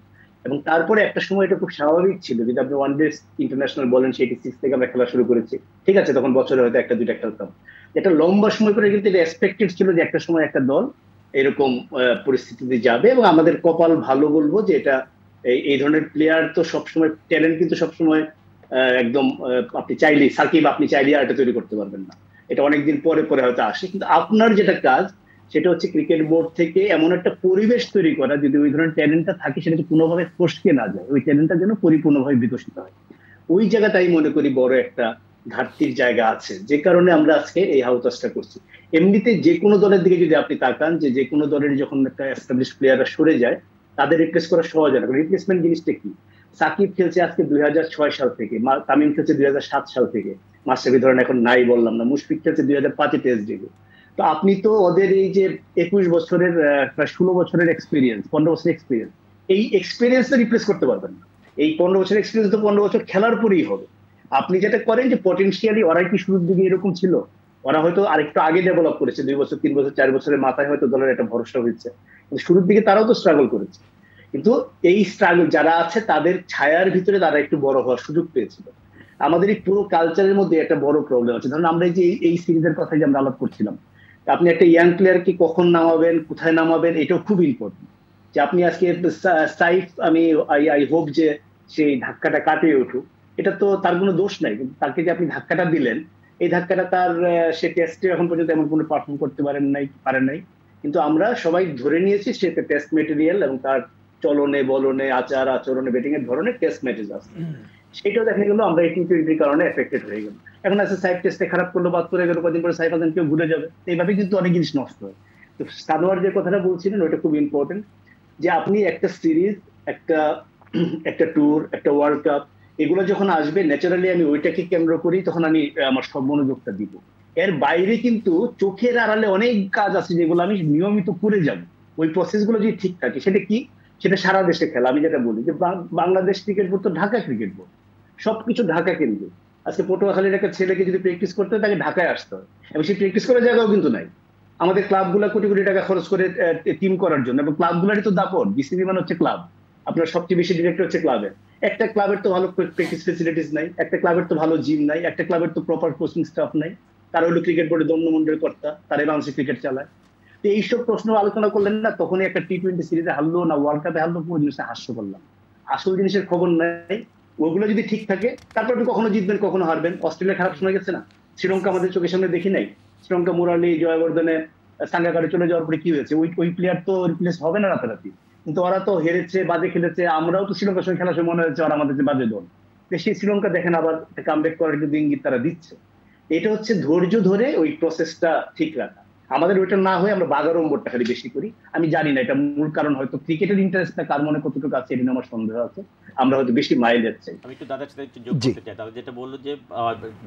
এবং তারপরে একটা সময় এটা খুব স্বাভাবিক ছিল, যদি আপনি ওয়ানডে ইন্টারন্যাশনাল বলেন, সেই 86 থেকে আমরা খেলা শুরু করেছি, ঠিক আছে, তখন বছরে হয়তো একটা দুইটা খেলতাম। এটা লম্বা সময় করে কিন্তু এটা এক্সপেক্টেড ছিল যে একটা সময় একটা দল এরকম পরিস্থিতিতে যাবে। এবং আমাদের কপাল ভালো বলবো যে এটা এই ধরনের প্লেয়ার তো সবসময়, ট্যালেন্ট কিন্তু সবসময় একদম আপনি চাইলেই সাকিব, আপনি চাইলেই আর এটা তৈরি করতে পারবেন না, এটা অনেকদিন পরে পরে হয়তো আসে। কিন্তু আপনার যেটা কাজ, সেটা হচ্ছে ক্রিকেট বোর্ড থেকে এমন একটা পরিবেশ তৈরি করা, যদি ওই ধরনের ট্যালেন্টটা থাকে সেটা কোনোভাবে ফসকে না যায়, ওই ট্যালেন্টটা যেন পরিপূর্ণভাবে বিকশিত হয়। ওই জায়গাটাই মনে করি বড় একটা ঘাটতির জায়গা আছে, যে কারণে আমরা আজকে এই হাউতাসটা করছি। এমনিতে যে কোনো দলের দিকে যদি আপনি তাকান, যে কোনো দলের যখন একটা এস্টাবলিশ প্লেয়াররা সরে যায়, তাদের রিপ্লেস করা সহজ হয় না। রিপ্লেসমেন্ট জিনিসটা কি? সাকিব খেলছে আজকে 2006 সাল থেকে, তামিম খেলছে 2007 সাল থেকে, মাশরাফি ধরেন এখন নাই বললাম না, মুশফিক খেলছে 2005 টেস্ট ডেবে। তো আপনি তো ওদের এই যে 21 বছরের প্রায় 16 বছরের এক্সপিরিয়েন্স, 15 বছরের এক্সপিরিয়েন্স, এই এক্সপিরিয়েন্সটা রিপ্লেস করতে পারবেন না। এই 15 বছরের এক্সপিরিয়েন্স তো 15 বছর খেলার পরেই হবে। আপনি যেটা করেন যে পটেনশিয়ালি ওরা কি শুরুর দিকে এরকম ছিল, ওরা হয়তো আরেকটু আগে ডেভেলপ করেছে, 2 বছর 3 বছর 4 বছরের মাথায় হয়তো দলের একটা ভরসা হয়েছে, কিন্তু শুরুর দিকে তারাও তো স্ট্রাগল করেছে। কিন্তু এই স্ট্রাগল যারা আছে তাদের ছায়ার ভিতরে তারা একটু বড় হওয়ার সুযোগ পেয়েছিল। আমাদের এই পুরো কালচারের মধ্যে একটা বড় প্রবলেম আছে। ধরুন আমরা যে এই সিরিজের কথা যে আমরা আলাপ করছিলাম, আপনি একটা ইয়াং প্লেয়ারকে কখন নামাবেন, কোথায় নামাবেন, এটাও খুব ইম্পর্টেন্ট। যে আপনি আজকে সাইফ, আমি আই হোপ যে সেই ধাক্কাটা কাটিয়ে উঠুক, এটা তো তার কোনো দোষ নাই, কিন্তু তাকে যে আপনি ধাক্কাটা দিলেন, এই ধাক্কাটা তার সে টেস্টে এখন পর্যন্ত এমন কোনো পারফর্ম করতে পারেন নাই। কিন্তু আমরা সবাই ধরে নিয়েছি সে টেস্ট মেটেরিয়াল, এবং তার চলনে বলনে আচার আচরণে ব্যাটিং এর ধরনের টেস্ট ম্যাচেস আছে। সেটাও দেখা গেল আমরা এই টি-20 কারণে এফেক্টেড হয়ে গেল। এখন আছে সাইফ টেস্টে খারাপ করলো, বাদ পড়ে গেল, কদিন পরে সাইফ হাসান কেউ ভুলে যাবে, এইভাবে কিন্তু অনেক জিনিস নষ্ট হয়। তো সানোয়ার যে কথাটা বলছিলেন ওটা খুব ইম্পর্টেন্ট, যে আপনি একটা সিরিজ, একটা ট্যুর, একটা ওয়ার্ল্ড কাপ, এগুলো যখন আসবে ন্যাচারালি আমি ওইটাকে কেন্দ্র করি, তখন আমি আমার সব মনোযোগটা দিব। এর বাইরে কিন্তু চোখের আড়ালে অনেক কাজ আছে যেগুলো আমি নিয়মিত করে যাব। ওই প্রসেসগুলো যদি ঠিক থাকে, সেটা কি? সেটা সারা দেশে খেলা। আমি যেটা বলি যে বাংলাদেশ ক্রিকেট বোর্ড তো ঢাকা ক্রিকেট বোর্ড, সবকিছু ঢাকা কেন্দ্রিক। আজকে পটুয়াখালীর একটা ছেলেকে যদি প্র্যাকটিস করতে হয়, তাকে ঢাকায় আসতে হয়, এবং সেই প্র্যাকটিস করার জায়গাও কিন্তু নাই। আমাদের ক্লাবগুলা কোটি কোটি টাকা খরচ করে টিম করার জন্য, এবং ক্লাবগুলারই তো দাপট। বিসিবি মানে হচ্ছে ক্লাব, আপনার সবচেয়ে বেশি ডিরেক্টর হচ্ছে ক্লাবের। একটা ক্লাবের তো ভালো প্র্যাকটিস ফেসিলিটিস নাই, একটা ক্লাবের তো ভালো জিম নাই, একটা ক্লাবের তো প্রপার কোচিং স্টাফ নাই। তারা হলো ক্রিকেট বোর্ডের দণ্ডমন্ডলের কর্তা, তারাই বাংলাদেশ ক্রিকেট চালায়। তো এইসব প্রশ্ন আলোচনা করলেন না, তখনই একটা টি-20 সিরিজে হারলো না ওয়ার্ল্ড কাপে হারলো, পুরো জিনিসটা হাস্য করলাম। আসল জিনিসের খবর নাই। ওগুলো যদি ঠিক থাকে, তারপর আপনি কখনো জিতবেন, কখনো হারবেন। অস্ট্রেলিয়া খারাপ সময় গেছে না, শ্রীলঙ্কা আমাদের চোখের সামনে দেখি নাই? শ্রীলঙ্কা মুরালি, জয়বর্ধনে, সাঙ্গাকারে চলে যাওয়ার পরে কি হয়েছে? ওই প্লেয়ার তো রিপ্লেস হবে না রাতারাতি, কিন্তু ওরা তো হেরেছে, বাজে খেলেছে। আমরাও তো শ্রীলঙ্কার সঙ্গে খেলার সময় মনে হচ্ছে ওরা আমাদের যে বাজে দল। সেই শ্রীলঙ্কা দেখেন আবার কামব্যাক করার কিন্তু ইঙ্গিত তারা দিচ্ছে। এটা হচ্ছে ধৈর্য ধরে ওই প্রসেসটা ঠিক রাখা। আমাদের ওইটা না হয়ে আমরা বাগাড়ম্বরটা খালি বেশি করি। আমি জানি না এটা মূল কারণ, হয়তো ক্রিকেটের ইন্টারেস্টটা কার মনে কতটুকু আছে এটা নিয়ে আমার সন্দেহ আছে, আমরা হয়তো বেশি মাইল যাচ্ছি। আমি একটু দাদার সাথে একটু যোগ করতে চাই। দাদা যেটা বললো যে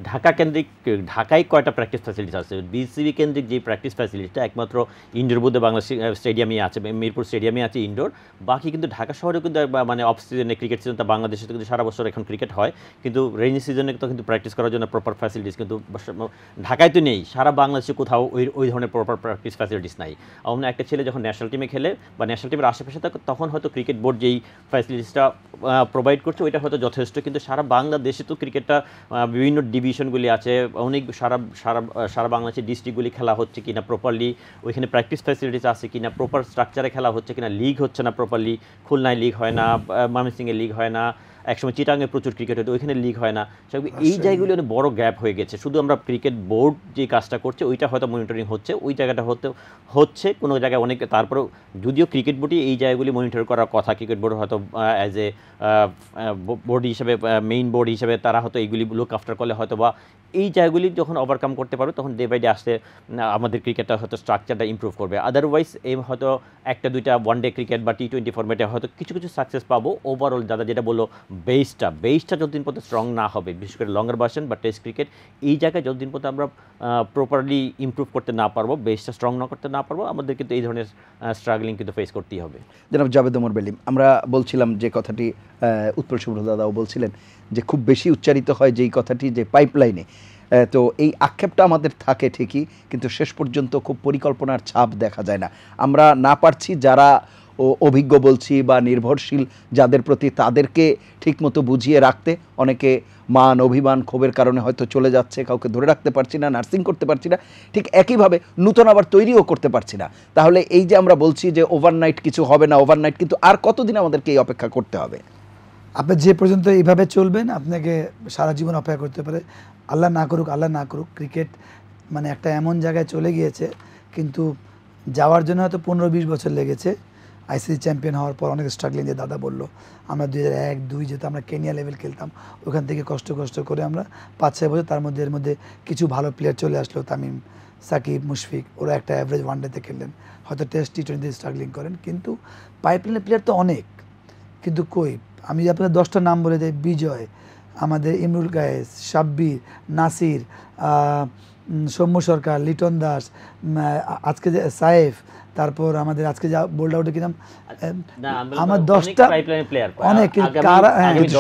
ঢাকা কেন্দ্রিক, ঢাকায় কয়টা প্র্যাকটিস ফ্যাসিলিটি আছে, বিসিবি কেন্দ্রিক যে প্র্যাকটিস ফ্যাসিলিটিটা একমাত্র ইনডোর বোধহয় বাংলা স্টেডিয়ামে আছে, মিরপুর স্টেডিয়ামে আছে ইনডোর। বাকি কিন্তু ঢাকা শহরেও কিন্তু মানে অফ সিজনে ক্রিকেট সিজন, বাংলাদেশে কিন্তু সারা বছর এখন ক্রিকেট হয়, কিন্তু রেইনি সিজনে তো কিন্তু প্র্যাকটিস করার জন্য প্রপার ফ্যাসিলিটিস কিন্তু ঢাকায় তো নেই। সারা বাংলাদেশে কোথাও ওই ধরনের প্রপার প্র্যাকটিস ফ্যাসিলিটিস নাই। অন্য একটা ছেলে যখন ন্যাশনাল টিমে খেলে বা ন্যাশনাল টিমের আশেপাশে থাকে, তখন হয়তো ক্রিকেট বোর্ড যেই ফ্যাসিলিটিসটা প্রোভাইড করছে ওইটা হয়তো যথেষ্ট, কিন্তু সারা বাংলাদেশে তো ক্রিকেটটা বিভিন্ন ডিভিশনগুলি আছে, অনেক সারা বাংলাদেশের ডিস্ট্রিক্টগুলি খেলা হচ্ছে কিনা প্রপারলি, ওইখানে প্র্যাকটিস ফ্যাসিলিটিস আছে কিনা, প্রপার স্ট্রাকচারে খেলা হচ্ছে কিনা, লিগ হচ্ছে না প্রপারলি, খুলনায় লিগ হয় না, ময়মনসিংহে লিগ হয় না, একসময় চিটাঙে প্রচুর ক্রিকেট হতো, ওইখানে লিগ হয় না। এই জায়গাগুলি অনেক বড় গ্যাপ হয়ে গেছে। শুধু আমরা ক্রিকেট বোর্ড যে কাজটা করছে ওইটা হয়তো মনিটরিং হচ্ছে, ওই জায়গাটা হচ্ছে কোনো জায়গায় অনেক, তারপরেও যদিও ক্রিকেট বোর্ডই এই জায়গাগুলি মনিটর করার কথা, ক্রিকেট বোর্ড হয়তো অ্যাজ এ বোর্ড হিসেবে, মেইন বোর্ড হিসেবে তারা হয়তো এইগুলি লুক আফটার করলে হয়তো বা এই জায়গাগুলি যখন ওভারকাম করতে পারবে তখন ডে বাই ডে আসতে আমাদের ক্রিকেটটা হয়তো স্ট্রাকচারটা ইমপ্রুভ করবে। আদারওয়াইজ এই হয়তো একটা দুইটা ওয়ানডে ক্রিকেট বা টি20 ফরম্যাটে হয়তো কিছু সাকসেস পাবো। ওভারঅল দাদা যেটা বললো বেসটা যতদিন পর্যন্ত স্ট্রং না হবে, বিশেষ করে লঙ্গার ভার্সন বা টেস্ট ক্রিকেট, এই জায়গায় যতদিন পর্যন্ত আমরা প্রপারলি ইমপ্রুভ করতে না পারবো, বেসটা স্ট্রং না করতে না পারবো, আমাদের কিন্তু এই ধরনের স্ট্রাগলিং কিন্তু ফেস করতেই হবে। জনাব জাভেদ ওমর বেলিম, আমরা বলছিলাম যে কথাটি উৎপল শুভ্র দাদাও বলছিলেন যে খুব বেশি উচ্চারিত হয় যেই কথাটি যে পাইপলাইনে, তো এই আক্ষেপটা আমাদের থাকে ঠিকই, কিন্তু শেষ পর্যন্ত খুব পরিকল্পনার ছাপ দেখা যায় না। আমরা না পারছি যারা অভিজ্ঞ বলছি বা নির্ভরশীল যাদের প্রতি, তাদেরকে ঠিকমতো বুঝিয়ে রাখতে। অনেকে মান অভিমান ক্ষোভের কারণে হয়তো চলে যাচ্ছে, কাউকে ধরে রাখতে পারছি না, নার্সিং করতে পারছি না, ঠিক একইভাবে নূতন আবার তৈরিও করতে পারছি না। তাহলে এই যে আমরা বলছি যে ওভারনাইট কিছু হবে না, ওভারনাইট কিন্তু আর কতদিন আমাদেরকে এই অপেক্ষা করতে হবে? আপনি যে পর্যন্ত এইভাবে চলবেন আপনাকে সারা জীবন অপেক্ষা করতে পারে। আল্লাহ না করুক, ক্রিকেট মানে একটা এমন জায়গায় চলে গিয়েছে, কিন্তু যাওয়ার জন্য হয়তো 15-20 বছর লেগেছে। আইসিসি চ্যাম্পিয়ন হওয়ার পর অনেক স্ট্রাগলিং, যে দাদা বললো, আমরা 2001-2 যেহেতু আমরা কেনিয়া লেভেল খেলতাম, ওখান থেকে কষ্ট করে আমরা 5-6 বছর, তার মধ্যে এর মধ্যে কিছু ভালো প্লেয়ার চলে আসলো, তামিম, সাকিব, মুশফিক, ওরা একটা অ্যাভারেজ ওয়ানডেতে খেললেন, হয়তো টেস্ট টি20 স্ট্রাগলিং করেন, কিন্তু পাইপলাইনের প্লেয়ার তো অনেক। কিন্তু কই, আমি আপনাদের 10টা নাম বলে দেয়, বিজয়, আমাদের ইমরুল কায়েস, সাব্বির, নাসির, সৌম্য সরকার, লিটন দাস, আজকে যে সাইফ, তারপর আমাদের আজকে যা বোল্ড আউটে কিনাম, আমার 10টা অনেক,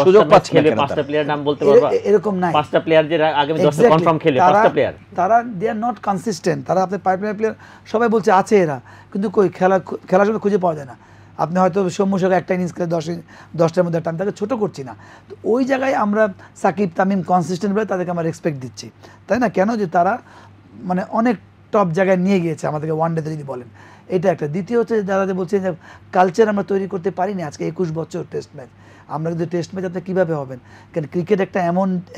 সুযোগ পাচ্ছে না, 5টা প্লেয়ার নাম বলতে পারবা এরকম নাই। 5টা প্লেয়ার যে আগামী 10টা কনফার্ম খেলে, 5টা প্লেয়ার, তারা দে আর নট কনসিস্টেন্ট। তারা আপনার পাইপলাইন প্লেয়ার সবাই বলছে আছে এরা, কিন্তু কই খেলার সময় খুঁজে পাওয়া যায় না। আপনি হয়তো সৌম্য সরকার একটা ইনিংস খেলে 10টার মধ্যে একটা, আমি তাকে ছোটো করছি না, তো ওই জায়গায় আমরা সাকিব, তামিম কনসিস্টেন্ট বলে তাদেরকে আমরা রেসপেক্ট দিচ্ছি, তাই না? কেন যে তারা মানে অনেক টপ জায়গায় নিয়ে গিয়েছে আমাদেরকে ওয়ানডেতে যদি বলেন, এটা একটা। দ্বিতীয় হচ্ছে যারা যে বলছেন যে কালচার আমরা তৈরি করতে পারিনি, আজকে 21 বছর টেস্ট ম্যাচ, আমরা কিন্তু টেস্ট ম্যাচ আপনি কীভাবে হবেন? কারণ ক্রিকেট একটা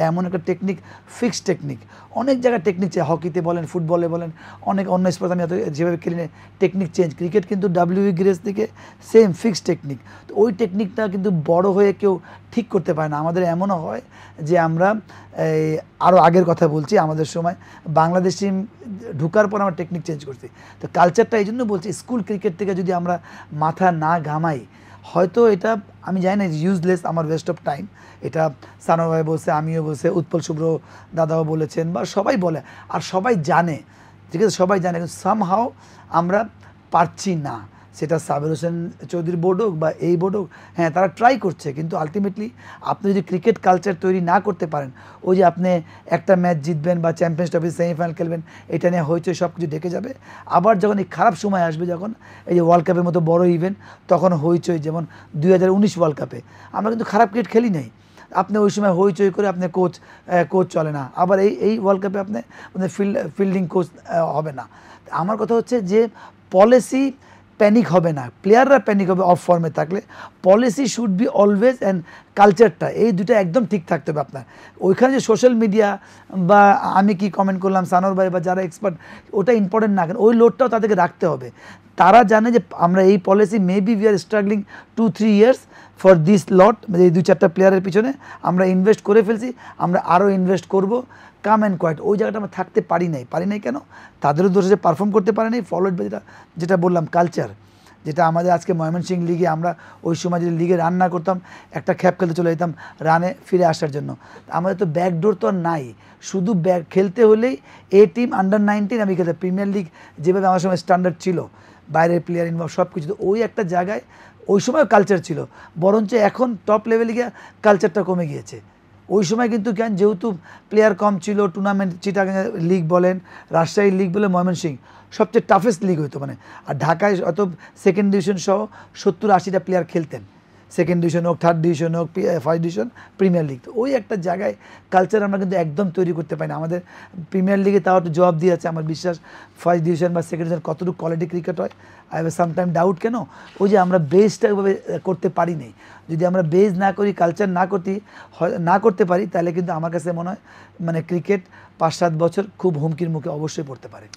এমন একটা টেকনিক, ফিক্সড টেকনিক, অনেক জায়গায় টেকনিক চাই, হকিতে বলেন, ফুটবলে বলেন, অনেক অন্য স্পোর্টস আমি যেভাবে খেলি না, টেকনিক চেঞ্জ। ক্রিকেট কিন্তু WE গ্রেস থেকে সেম ফিক্সড টেকনিক, তো ওই টেকনিকটা কিন্তু বড় হয়ে কেউ ঠিক করতে পারে না। আমাদের এমনও হয় যে আমরা আরও আগের কথা বলছি, আমাদের সময় বাংলাদেশ টিম ঢুকার পর আমরা টেকনিক চেঞ্জ করছি। তো কালচারটা এই জন্য বলছি, স্কুল ক্রিকেট থেকে যদি আমরা মাথা না ঘামাই, হয়তো এটা আমি জানি না, ইউজলেস, আমার ওয়েস্ট অফ টাইম। এটা সানোর ভাই বলছে, আমিও বলছে, উৎপল শুভ্র দাদাও বলেছেন, বা সবাই বলে, আর সবাই জানে, ঠিক আছে, সবাই জানে, কিন্তু সামহাও আমরা পারছি না। সেটা সাবির হোসেন চৌধুরী বোর্ড হোক বা এই বোর্ড হোক, হ্যাঁ তারা ট্রাই করছে, কিন্তু আলটিমেটলি আপনি যদি ক্রিকেট কালচার তৈরি না করতে পারেন, ওই যে আপনি একটা ম্যাচ জিতবেন বা চ্যাম্পিয়ন্স ট্রফি সেমিফাইনাল খেলবেন, এটা নিয়ে হইচই সব কিছু ঢেকে যাবে। আবার যখন এই খারাপ সময় আসবে, যখন এই যে ওয়ার্ল্ড কাপের মতো বড় ইভেন্ট, তখন হইচই, যেমন 2019 ওয়ার্ল্ড কাপে আমরা কিন্তু খারাপ ক্রিকেট খেলি নাই, আপনি ওই সময় হইচই করে আপনি কোচ চলে না। আবার এই ওয়ার্ল্ড কাপে আপনি ফিল্ডিং কোচ হবে না। আমার কথা হচ্ছে যে পলিসি প্যানিক হবে না, প্লেয়াররা প্যানিক হবে অফ ফর্মে থাকলে। Policy should be always, and কালচারটা, এই দুটো একদম ঠিক থাকতে হবে আপনার। ওইখানে যে সোশ্যাল মিডিয়া বা আমি কি কমেন্ট করলাম, সানোর ভাই বা যারা এক্সপার্ট, ওটা ইম্পর্টেন্ট না, কেন ওই লোডটাও তাদেরকে রাখতে হবে। তারা জানে যে আমরা এই policy, maybe we are struggling 2-3 years for this লট, এই 2-4টা প্লেয়ারের পিছনে আমরা ইনভেস্ট করে ফেলছি, আমরা আরও ইনভেস্ট করব, কাম অ্যান্ড কোয়াইট, ওই জায়গাটা আমরা থাকতে পারি নাই কেন? তাদেরও দোষ যে পারফর্ম করতে পারে নাই, ফলোড বাই যেটা বললাম কালচার, যেটা আমাদের আজকে ময়মনসিংহ লিগে আমরা ওই সময় যদি লিগে রান না করতাম, একটা খ্যাপ খেলতে চলে যেতাম রানে ফিরে আসার জন্য। আমাদের তো ব্যাকডোর তো আর নাই, শুধু ব্যাক খেলতে হলেই এ টিম আন্ডার-19 আমি খেলতে, প্রিমিয়ার লিগ যেভাবে আমার সময় স্ট্যান্ডার্ড ছিল, বাইরের প্লেয়ার ইনভলভ সব কিছু, ওই একটা জায়গায় ওই সময় কালচার ছিল। বরঞ্চ এখন টপ লেভেলে গিয়ে কালচারটা কমে গিয়েছে। ওই সময় কিন্তু কেন, যেহেতু প্লেয়ার কম ছিল, টুর্নামেন্ট চিটাগাং লিগ বলেন, রাজশাহী লিগ বলে, ময়মনসিংহ সবচেয়ে টাফেস্ট লিগ হইতো মানে। আর ঢাকায় অত সেকেন্ড ডিভিশন সহ 70-80টা প্লেয়ার খেলতেন, সেকেন্ড ডিভিশন হোক, থার্ড ডিভিশন হোক, ফার্স্ট ডিভিশন, প্রিমিয়ার লিগ। তো ওই একটা জায়গায় কালচার আমরা কিন্তু একদম তৈরি করতে পারি না। আমাদের প্রিমিয়ার লিগে তাও একটু জবাব দিয়ে আছে আমার বিশ্বাস, ফার্স্ট ডিভিশন বা সেকেন্ড ডিভিশন কতটুকু কোয়ালিটি ক্রিকেট হয়। আই হ্যাভ সামটাইম ডাউট, কেন ওই যে আমরা বেসটা ওইভাবে করতে পারি নাই। যদি আমরা বেস না করি, কালচার না করতে পারি, তাহলে কিন্তু আমার কাছে মনে হয় মানে ক্রিকেট 5-7 বছর খুব হুমকির মুখে অবশ্যই পড়তে পারে।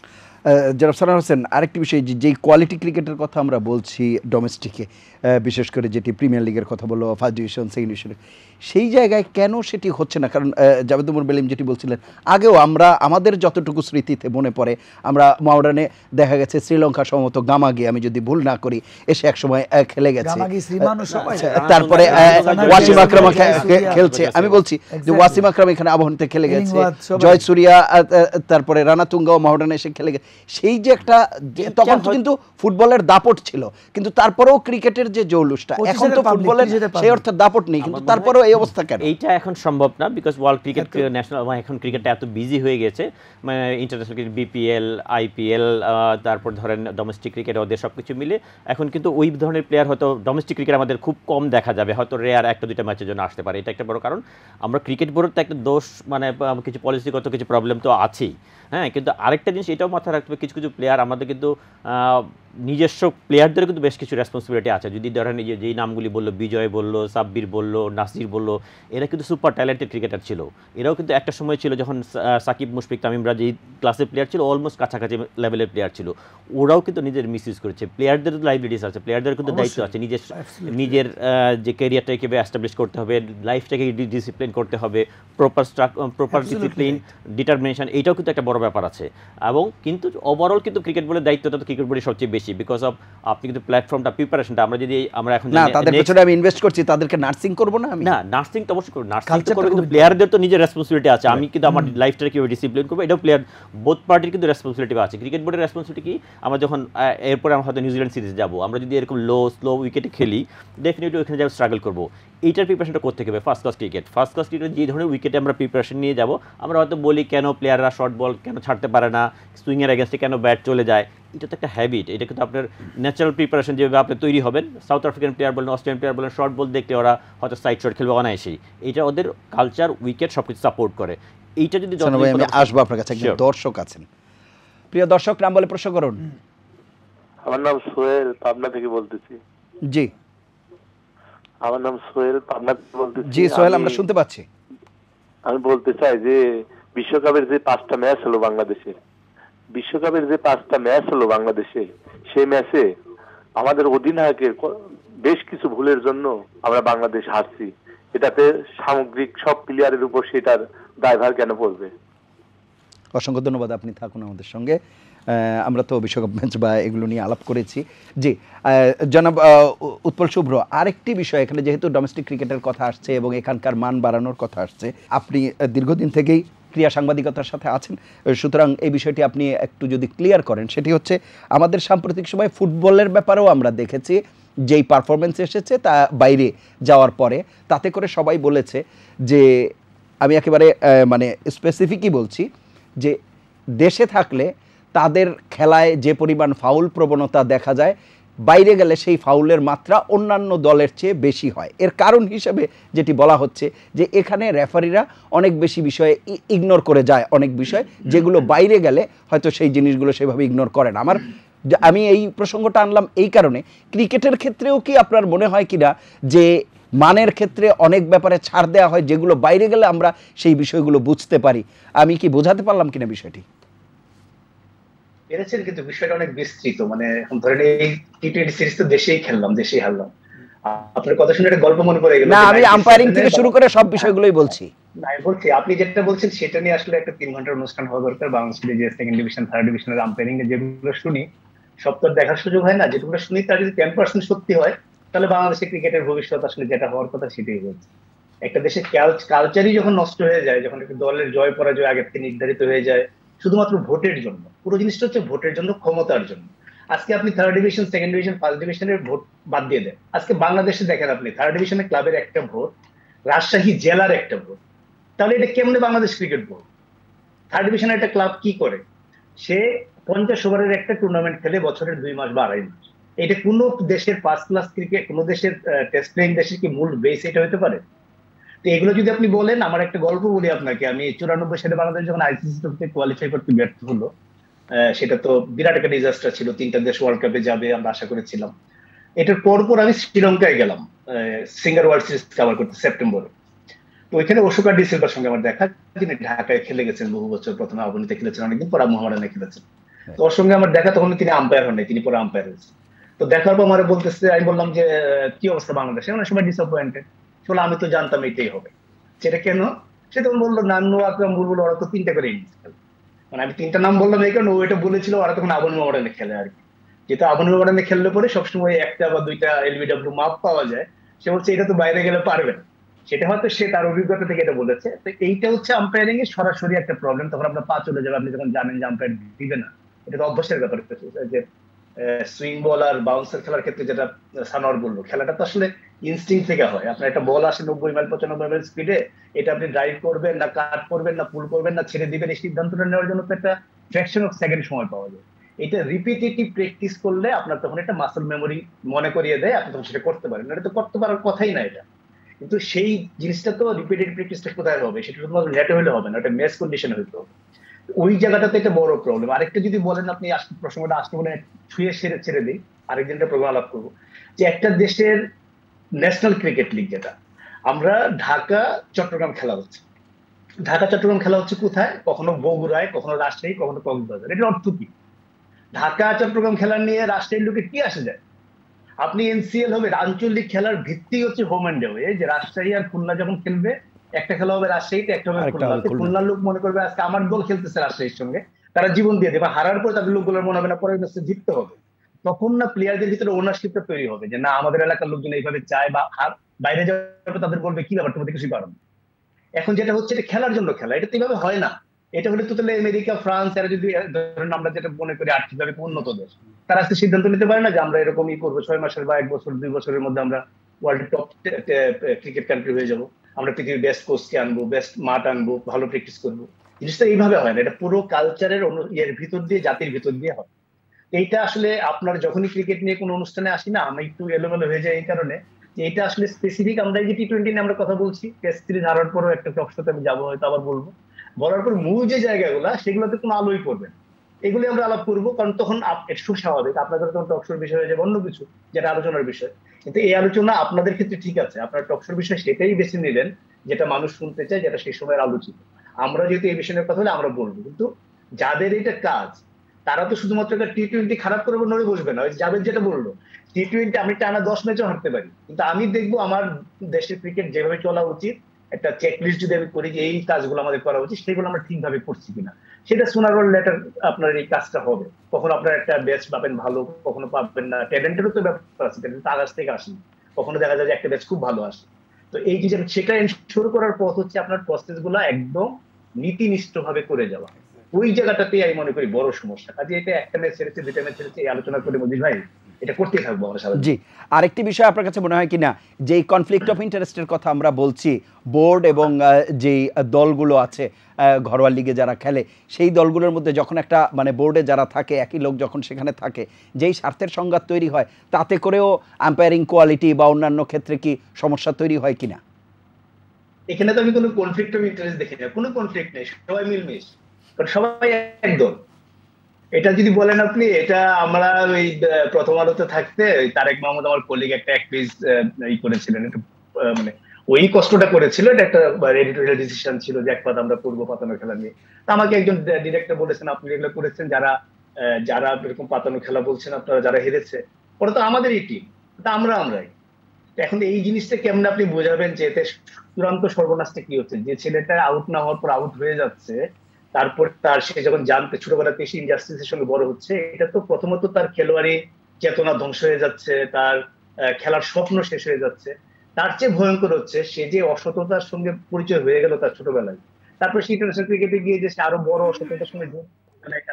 জনাব সালাম হোসেন, আরেকটি বিষয়, যেই কোয়ালিটি ক্রিকেটের কথা আমরা বলছি ডোমেস্টিকে, বিশেষ করে যেটি প্রিমিয়ার লিগের কথা বললো, ফার্স্ট ডিভিশন, সেকেন্ড ডিভিশন, সেই জায়গায় কেন সেটি হচ্ছে না? কারণ জাভেদ উমর বেলিম যেটি বলছিলেন, আগেও আমরা আমাদের যতটুকু স্মৃতিতে মনে পড়ে, আমরা মডার্নে দেখা গেছে শ্রীলঙ্কা সম্ভবত গামাগি, আমি যদি ভুল না করি, এসে একসময় খেলে গেছে, তারপরে ওয়াসিম আকরাম খেলছে। আমি বলছি যে ওয়াসিম আকরাম এখানে আবাহনীতে খেলে গেছে, জয় সুরিয়া, তারপরে রানা তুঙ্গাও মডার্নে এসে খেলে গেছে। সেই যে একটা, তখন কিন্তু ফুটবলের দাপট ছিল, কিন্তু তারপরেও ক্রিকেটের যে জৌলুসটা, এখন তো ফুটবলের সেই অর্থে দাপট নেই, কিন্তু তারপরেও এই অবস্থা কেন? এইটা এখন সম্ভব না, বিকজ ওয়ার্ল্ড ক্রিকেট ন্যাশনাল, এখন ক্রিকেটটা এত বিজি হয়ে গেছে, মানে ইন্টারন্যাশনাল ক্রিকেট, বিপিএল, আইপিএল, তারপর ধরেন ডোমেস্টিক ক্রিকেট, ওদের সব কিছু মিলে এখন কিন্তু ওই ধরনের প্লেয়ার হয়তো ডোমেস্টিক ক্রিকেট আমাদের খুব কম দেখা যাবে, হয়তো রেয়ার 1-2টা ম্যাচের জন্য আসতে পারে। এটা একটা বড় কারণ। আমরা ক্রিকেট বোর্ডের তো একটা দোষ, মানে কিছু পলিসিগত কিছু প্রবলেম তো আছেই, হ্যাঁ। কিন্তু আরেকটা জিনিস এটাও মাথায় রাখতে হবে, কিছু কিছু প্লেয়ার আমাদের কিন্তু নিজস্ব প্লেয়ারদের কিন্তু বেশ কিছু রেসপন্সিবিলিটি আছে। যদি ধরেন এই যেই নামগুলি বললো, বিজয় বললো, সাব্বির বললো, নাসির বললো, এরা কিন্তু সুপার ট্যালেন্টেড ক্রিকেটার ছিল। এরাও কিন্তু একটা সময় ছিল যখন সাকিব, মুশফিক, তামিমরা যেই ক্লাসের প্লেয়ার ছিল, অলমোস্ট কাছাকাছি লেভেলের প্লেয়ার ছিল, ওরাও কিন্তু নিজের মিসইউজ করেছে। প্লেয়ারদের লাইবিলিটিস আছে, প্লেয়ারদের কিন্তু দায়িত্ব আছে, নিজের যে ক্যারিয়ারটাকে এস্টাবলিশ করতে হবে, লাইফটাকে ডিসিপ্লিন করতে হবে, প্রপার ডিসিপ্লিন, ডিটারমিনেশন, এইটাও কিন্তু একটা বড় ব্যাপার আছে। এবং কিন্তু ওভারঅল কিন্তু ক্রিকেট বোর্ডের দায়িত্বটা তো ক্রিকেট বোর্ডের সবচেয়ে বেশি, বিকজ অফ আপনি কিন্তু প্ল্যাটফর্মটা, প্রিপারেশনটা, আমরা এখন না তাদের পেছনে আমি ইনভেস্ট করছি, তাদেরকে নার্সিং করব না? আমি না, নার্সিং তো অবশ্যই করব, নার্সিং তো করব, কিন্তু প্লেয়ারদের তো নিজের রেসপন্সিবিলিটি আছে। আমি কিন্তু আমার লাইফটাকে কিভাবে ডিসিপ্লিন করব, এটাও প্লেয়ার, বোথ পার্টির কিন্তু রেসপন্সিবিলিটি আছে। ক্রিকেট বোর্ডের রেসপন্সিবিলিটি কি, আমরা যখন এরপরে আমরা হয়তো নিউজিল্যান্ড সিরিজ যাব, আমরা যদি এরকম স্লো উইকেটে খেলি, ডেফিনেটলি ওইখানে যাবো, স্ট্রাগল করব। এইটার প্রিপারেশনটা করতে হবে। ফার্স্ট ক্লাস ক্রিকেট যে ধরনের উইকেটে আমরা প্রিপারেশন নিয়ে যাব, আমরা হয়তো বলি কেন প্লেয়াররা শর্ট বল কেন ছাড়তে পারে না, সুইংয়ের এগেনস্টে কেন ব্যাট চলে যায়, এটা তো একটা হ্যাবিট। এটা কিন্তু আপনার ন্যাচারাল প্রিপারেশন যেভাবে আপনি তৈরি হবেন, সাউথ আফ্রিকান প্লেয়ার বলেন, অস্ট্রেলিয়ান প্লেয়ার বলেন, শর্ট বল দেখলে ওরা হয়তো সাইড শট খেলবে অনায়াসেই। এটা ওদের কালচার, উইকেট সব কিছু সাপোর্ট করে। এইটা যদি আমি আসবো আপনার কাছে, একজন দর্শক আছেন। প্রিয় দর্শক, নাম বলে প্রশ্ন করুন। আমার নাম সোহেল, পাবনা থেকে বলতেছি। জি, আমার নাম সোহেল, পাবনা থেকে বলতেছি। জি সোহেল, আমরা শুনতে পাচ্ছি। আমি বলতে চাই যে বিশ্বকাপের যে 5টা ম্যাচ হলো বাংলাদেশে, সেই ম্যাচে আমাদের অধিনায়কের বেশ কিছু ভুলের জন্য আমরা বাংলাদেশ হারছি। এটাতে সামগ্রিক সব প্লেয়ারের উপর সেটার দায়ভার কেন পড়বে? অসংখ্য ধন্যবাদ, আপনি থাকুন আমাদের সঙ্গে। আমরা তো বিশ্বকাপ ম্যাচ বা এগুলো নিয়ে আলাপ করেছি। জি জনাব উৎপল শুভ্র, আরেকটি বিষয়, এখানে যেহেতু ডোমেস্টিক ক্রিকেটের কথা আসছে এবং এখানকার মান বাড়ানোর কথা আসছে, আপনি দীর্ঘদিন থেকেই ক্রীড়া সাংবাদিকতার সাথে আছেন, সুতরাং এই বিষয়টি আপনি একটু যদি ক্লিয়ার করেন। সেটি হচ্ছে, আমাদের সাম্প্রতিক সময় ফুটবলের ব্যাপারেও আমরা দেখেছি যেই পারফরমেন্স এসেছে তা বাইরে যাওয়ার পরে, তাতে করে সবাই বলেছে যে, আমি একেবারে মানে স্পেসিফিকই বলছি, যে দেশে থাকলে তাদের খেলায় যে পরিমাণ ফাউল প্রবণতা দেখা যায়, বাইরে গেলে সেই ফাউলের মাত্রা অন্যান্য দলের চেয়ে বেশি হয়। এর কারণ হিসেবে যেটি বলা হচ্ছে যে, এখানে রেফারিরা অনেক বেশি বিষয়ে ইগনোর করে যায়, অনেক বিষয় যেগুলো বাইরে গেলে হয়তো সেই জিনিসগুলো সেভাবে ইগনোর করে না। আমি এই প্রসঙ্গটা আনলাম এই কারণে, ক্রিকেটের ক্ষেত্রেও কি আপনার মনে হয় কিনা যে মানের ক্ষেত্রে অনেক ব্যাপারে ছাড় দেওয়া হয়, যেগুলো বাইরে গেলে আমরা সেই বিষয়গুলো বুঝতে পারি? আমি কি বোঝাতে পারলাম কিনা বিষয়টি? পেরেছেন, কিন্তু বিষয়টা অনেক বিস্তৃত। মানে এখন ধরেন এই টি-20 সিরিজ তো দেশেই খেললাম, দেশেই হারলাম। আপনার কথা শুনে একটা গল্প মনে পড়ে গেল। না, আমি আম্পায়ারিং থেকে শুরু করে সব বিষয়গুলোই বলছি। না, আমি বলছি আপনি যেটা বলছেন সেটা নিয়ে আসলে একটা 3 ঘন্টার অনুষ্ঠান হওয়া দরকার। বাংলাদেশের যে সেকেন্ড ডিভিশন থার্ড ডিভিশনের আম্পায়ারিং এর যেগুলো শুনি সব তো দেখার সুযোগ হয় না। যেটুকু শুনি তার যদি 10% সত্যি হয় তাহলে বাংলাদেশের ক্রিকেটের ভবিষ্যৎ আসলে যেটা হওয়ার কথা সেটাই হচ্ছে। একটা দেশের কালচারই যখন নষ্ট হয়ে যায়, যখন একটা দলের জয় পরাজয় আগে থেকে নির্ধারিত হয়ে যায় শুধুমাত্র ভোটের জন্য, পুরো জিনিসটা হচ্ছে ভোটের জন্য, ক্ষমতার জন্য। আজকে আপনি third division, second division, first ডিভিশনের ভোট বাদ দিয়ে দেন, আজকে বাংলাদেশে দেখেন আপনি থার্ড ডিভিশনের ক্লাবের একটা ভোট, রাজশাহী জেলার একটা ভোট, তাহলে এটা কেমনে বাংলাদেশ ক্রিকেট বোর্ড? থার্ড ডিভিশনের একটা ক্লাব কি করে? সে 50 ওভারের একটা টুর্নামেন্ট খেলে বছরের 2 মাস বা 2.5 মাস। এটা কোন দেশের ফার্স্ট ক্লাস ক্রিকেট, কোন দেশের টেস্ট প্লেইং দেশের কি মূল বেস এটা হতে পারে? তো এগুলো যদি আপনি বলেন, আমার একটা গল্প বলি আপনাকে। আমি 94 সালে বাংলাদেশ যখন আইসিসি ট্রফিতে কোয়ালিফাই করতে ব্যর্থ হলো, সেটা তো বিরাট একটা ডিজাস্টার ছিল। 3টা দেশ ওয়ার্ল্ড কাপে যাবে আমরা আশা করেছিলাম। এটার পরপর আমি শ্রীলঙ্কায় গেলাম সিঙ্গার ওয়ার্ল্ড সিরিজ কভার করতে সেপ্টেম্বরে। তো ওইখানে অশোক আর ডিসিলভার সঙ্গে আমার দেখা, যিনি ঢাকায় খেলে গেছেন বহু বছর, প্রথমে আবনীতে খেলেছেন অনেকদিন, পরে মোহামেডানে খেলেছেন। তো ওর সঙ্গে আমার দেখা, তখন তিনি আম্পায়ার হন নাই, তিনি পরে আম্পায়ার হয়েছেন। তো দেখার পর আমার বলতেছে, আমি বললাম যে কি অবস্থা বাংলাদেশে? অনেক সময় ডিসঅ্যাপয়েন্টেড। আসলে আমি তো জানতাম এটাই হবে। সেটা কেন? সে তখন বললো নান্নু, আকরাম, বুলবুল, ওরা তো 3টা করে ইনিংস খেলে। মানে আমি 3টা নাম বললাম এই কারণে, ও এটা বলেছিল ওরা তখন আবনী মোহামেডানে খেলে আর কি। যেহেতু আবনী মোহামেডানে খেললে পরে সবসময় 1টা বা 2টা এলবিডব্লিউ মাপ পাওয়া যায়, সে বলছে এটা তো বাইরে গেলে পারবে না। সেটা হয়তো সে তার অভিজ্ঞতা থেকে এটা বলেছে। তো এইটা হচ্ছে আম্পায়ারিং এর সরাসরি একটা প্রবলেম। তখন আপনার পা চলে যাবে, আপনি যখন জানেন যে আম্পায়ার দিবে না। এটা তো অভ্যাসের ব্যাপার। যে সুইং বল আর বাউন্সার খেলার ক্ষেত্রে যেটা সানোয়ার বললো, খেলাটা তো আসলে ইনস্টিং থেকে হয়। আপনার একটা বল আসে 90 মাইল 95 মাইল স্পিডে, এটা আপনি ড্রাইভ করবেন না কাট করবেন না পুল করবেন না ছেড়ে দিবেন, এই সিদ্ধান্তটা নেওয়ার জন্য তো একটা ফ্র্যাকশন অফ সেকেন্ড সময় পাওয়া যায়। এটা রিপিটেটিভ প্র্যাকটিস করলে আপনার তখন একটা মাসল মেমোরি মনে করিয়ে দেয়, আপনি তখন সেটা করতে পারেন। এটা তো করতে পারার কথাই না এটা। কিন্তু সেই জিনিসটা তো রিপিটেড প্র্যাকটিসটা কোথায় হবে? সেটা শুধুমাত্র নেটে হলে হবে না, ওটা ম্যাচ কন্ডিশনে হইতে হবে। ওই জায়গাটাতে একটা বড় প্রবলেম। আরেকটা যদি বলেন আপনি, প্রসঙ্গটা আসতে বলে ছুঁয়ে ছেড়ে দিই, আরেকদিনটা প্রোগ্রাম আলাপ করবো, যে একটা দেশের ন্যাশনাল ক্রিকেট লিগ, যেটা আমরা ঢাকা চট্টগ্রাম খেলা হচ্ছে, ঢাকা চট্টগ্রাম খেলা হচ্ছে কোথায়? কখনো বগুড়ায়, কখনো রাজশাহী, কখনো কক্সবাজার। এটার অর্থ কি? ঢাকা চট্টগ্রাম খেলা নিয়ে রাজশাহীর লোকের কি আসে যায়? আপনি এনসিএল হবে, আঞ্চলিক খেলার ভিত্তি হচ্ছে হোম অ্যান্ড অ্যাওয়ে। যে রাজশাহী আর খুলনা যখন খেলবে, একটা খেলা হবে রাজশাহীতে, একটা হবে খুলনাতে। খুলনার লোক মনে করবে আজকে আমার দল খেলতেছে রাজশাহীর সঙ্গে, তারা জীবন দিয়ে দেবে। হারার পর তাদের লোকগুলোর মনে হবে না পরের ম্যাচে জিততে হবে। তখন না প্লেয়ারদের ভিতরে ওনারশিপটা তৈরি হবে যে না, আমাদের এলাকার লোকজন এইভাবে চায়, বা বাইরে যাবে তাদের বলবে কি ব্যাপার, তোমাদের কিছুই পারো না। এখন যেটা হচ্ছে এটা খেলার জন্য খেলা, এটা তো এইভাবে হয় না। এটা হলে তো তাহলে আমেরিকা, ফ্রান্স, এরা যদি ধরেন আমরা যেটা মনে করি আর্থিকভাবে উন্নত দেশ, তারা আজকে সিদ্ধান্ত নিতে পারে না যে আমরা এরকমই করবো, 6 মাসের বা 1 বছর 2 বছরের মধ্যে আমরা ওয়ার্ল্ড টপ ক্রিকেট কান্ট্রি হয়ে যাবো, আমরা পৃথিবীর বেস্ট কোচকে আনবো, বেস্ট মাঠ আনবো, ভালো প্র্যাকটিস করবো। জিনিসটা এইভাবে হয় না, এটা পুরো কালচারের এর ভিতর দিয়ে, জাতির ভিতর দিয়ে হয়। এইটা আসলে আপনার যখনই ক্রিকেট নিয়ে কোনো অনুষ্ঠানে আসি না, আমি একটু এলোমেলো হয়ে যায় এই কারণে যে এটা আসলে স্পেসিফিক। আমরা এই যে টি-20 নিয়ে আমরা কথা বলছি, টেস্ট সিরিজ হারার পরও একটা টক শোতে আমি যাবো, হয়তো আবার বলবো, বলার পর মূল যে জায়গাগুলো সেগুলোতে কোনো আলোই পড়বে না। এগুলি আমরা আলাপ করবো, কারণ তখন সুস্বাভাবিক আপনাদের তখন টকশোর বিষয় হয়ে যাবে অন্য কিছু, যেটা আলোচনার বিষয়। কিন্তু এই আলোচনা আপনাদের ক্ষেত্রে ঠিক আছে, আপনার টকশোর বিষয় সেটাই বেছে নিলেন যেটা মানুষ শুনতে চায়, যেটা সেই সময়ের আলোচিত। আমরা যেহেতু এই বিষয়ের কথা হলে আমরা বলবো, কিন্তু যাদের এটা কাজ তারা তো শুধুমাত্র একটা টি-20 খারাপ করে নড়ে বসবে না। যাদের যেটা বললো টি-20 আমি টানা 10 ম্যাচও হারতে পারি, কিন্তু আমি দেখবো আমার দেশের ক্রিকেট যেভাবে চলা উচিত, একটা চেকলিস্ট যদি আমি করি যে এই কাজগুলো আমাদের করা উচিত, সেগুলো আমরা ঠিকভাবে করছি কিনা, সেটা শোনার লেটার আপনার এই কাজটা হবে। কখনো আপনার একটা ব্যাচ পাবেন ভালো, কখনো পাবেন না। ট্যালেন্টেরও তো ব্যাপার আছে, ট্যালেন্ট আকাশ থেকে আসে, কখনো দেখা যায় যে একটা ব্যাচ খুব ভালো আসে। তো এই যে সেটা এনশিওর করার পথ হচ্ছে আপনার প্রসেস গুলা একদম নীতিনিষ্ঠ ভাবে করে যাওয়া। ওই জায়গাটাতে আমি মনে করি বড় সমস্যা। কাজে এটা একটা ম্যাচ ছেড়েছে, 2টা ম্যাচ ছেড়েছে, এই আলোচনা করে মজিদ ভাই এটা করতেই থাকবো আমরা সারা। জি, আরেকটি বিষয় আপনার কাছে মনে হয় কিনা, যে এই কনফ্লিক্ট অফ ইন্টারেস্টের কথা আমরা বলছি, বোর্ড এবং যেই দলগুলো আছে ঘরোয়া লিগে যারা খেলে, সেই দলগুলোর মধ্যে যখন একটা মানে বোর্ডে যারা থাকে, একই লোক যখন সেখানে থাকে, যেই স্বার্থের সংঘাত তৈরি হয়, তাতে করেও আম্পায়ারিং কোয়ালিটি বা অন্যান্য ক্ষেত্রে কি সমস্যা তৈরি হয় কিনা? এখানে তো আমি কোনো কনফ্লিক্ট অফ ইন্টারেস্ট দেখি না, কোনো কনফ্লিক্ট নেই, সবাই মিলমিশ, কারণ সবাই একদল। এটা যদি বলেন আপনি, এটা আমরা ওই প্রথম আলোতে থাকতে তারেক মাহমুদ আমার কলিগ একটা এক পেজ ই করেছিলেন, একটা মানে ওই কষ্টটা করেছিল, এটা একটা এডিটোরিয়াল ডিসিশন ছিল যে এক পাতা আমরা পূর্ব পাতানো খেলা নিয়ে। আমাকে একজন ডিরেক্টর বলেছেন আপনি এগুলো করেছেন, যারা যারা এরকম পাতানো খেলা বলছেন আপনারা, যারা হেরেছে ওরা তো আমাদেরই টিম, তা আমরাই। এখন এই জিনিসটা কেমন আপনি বোঝাবেন যে এতে চূড়ান্ত সর্বনাশটা কি হচ্ছে, যে ছেলেটা আউট না হওয়ার পর আউট হয়ে যাচ্ছে, তারপর সে যখন জানতে ছোটবেলাতে সে ইনজাস্টিসের সঙ্গে বড় হচ্ছে, এটা তো প্রথমত তার খেলোয়াড়ি চেতনা ধ্বংস হয়ে যাচ্ছে, তার খেলার স্বপ্ন শেষ হয়ে যাচ্ছে। তার চেয়ে ভয়ঙ্কর হচ্ছে সে যে অসততার সঙ্গে পরিচয় হয়ে গেল তার ছোটবেলায়, তারপর সে ইন্টারন্যাশনাল ক্রিকেটে গিয়ে যে সে আরো বড় অসততার সঙ্গে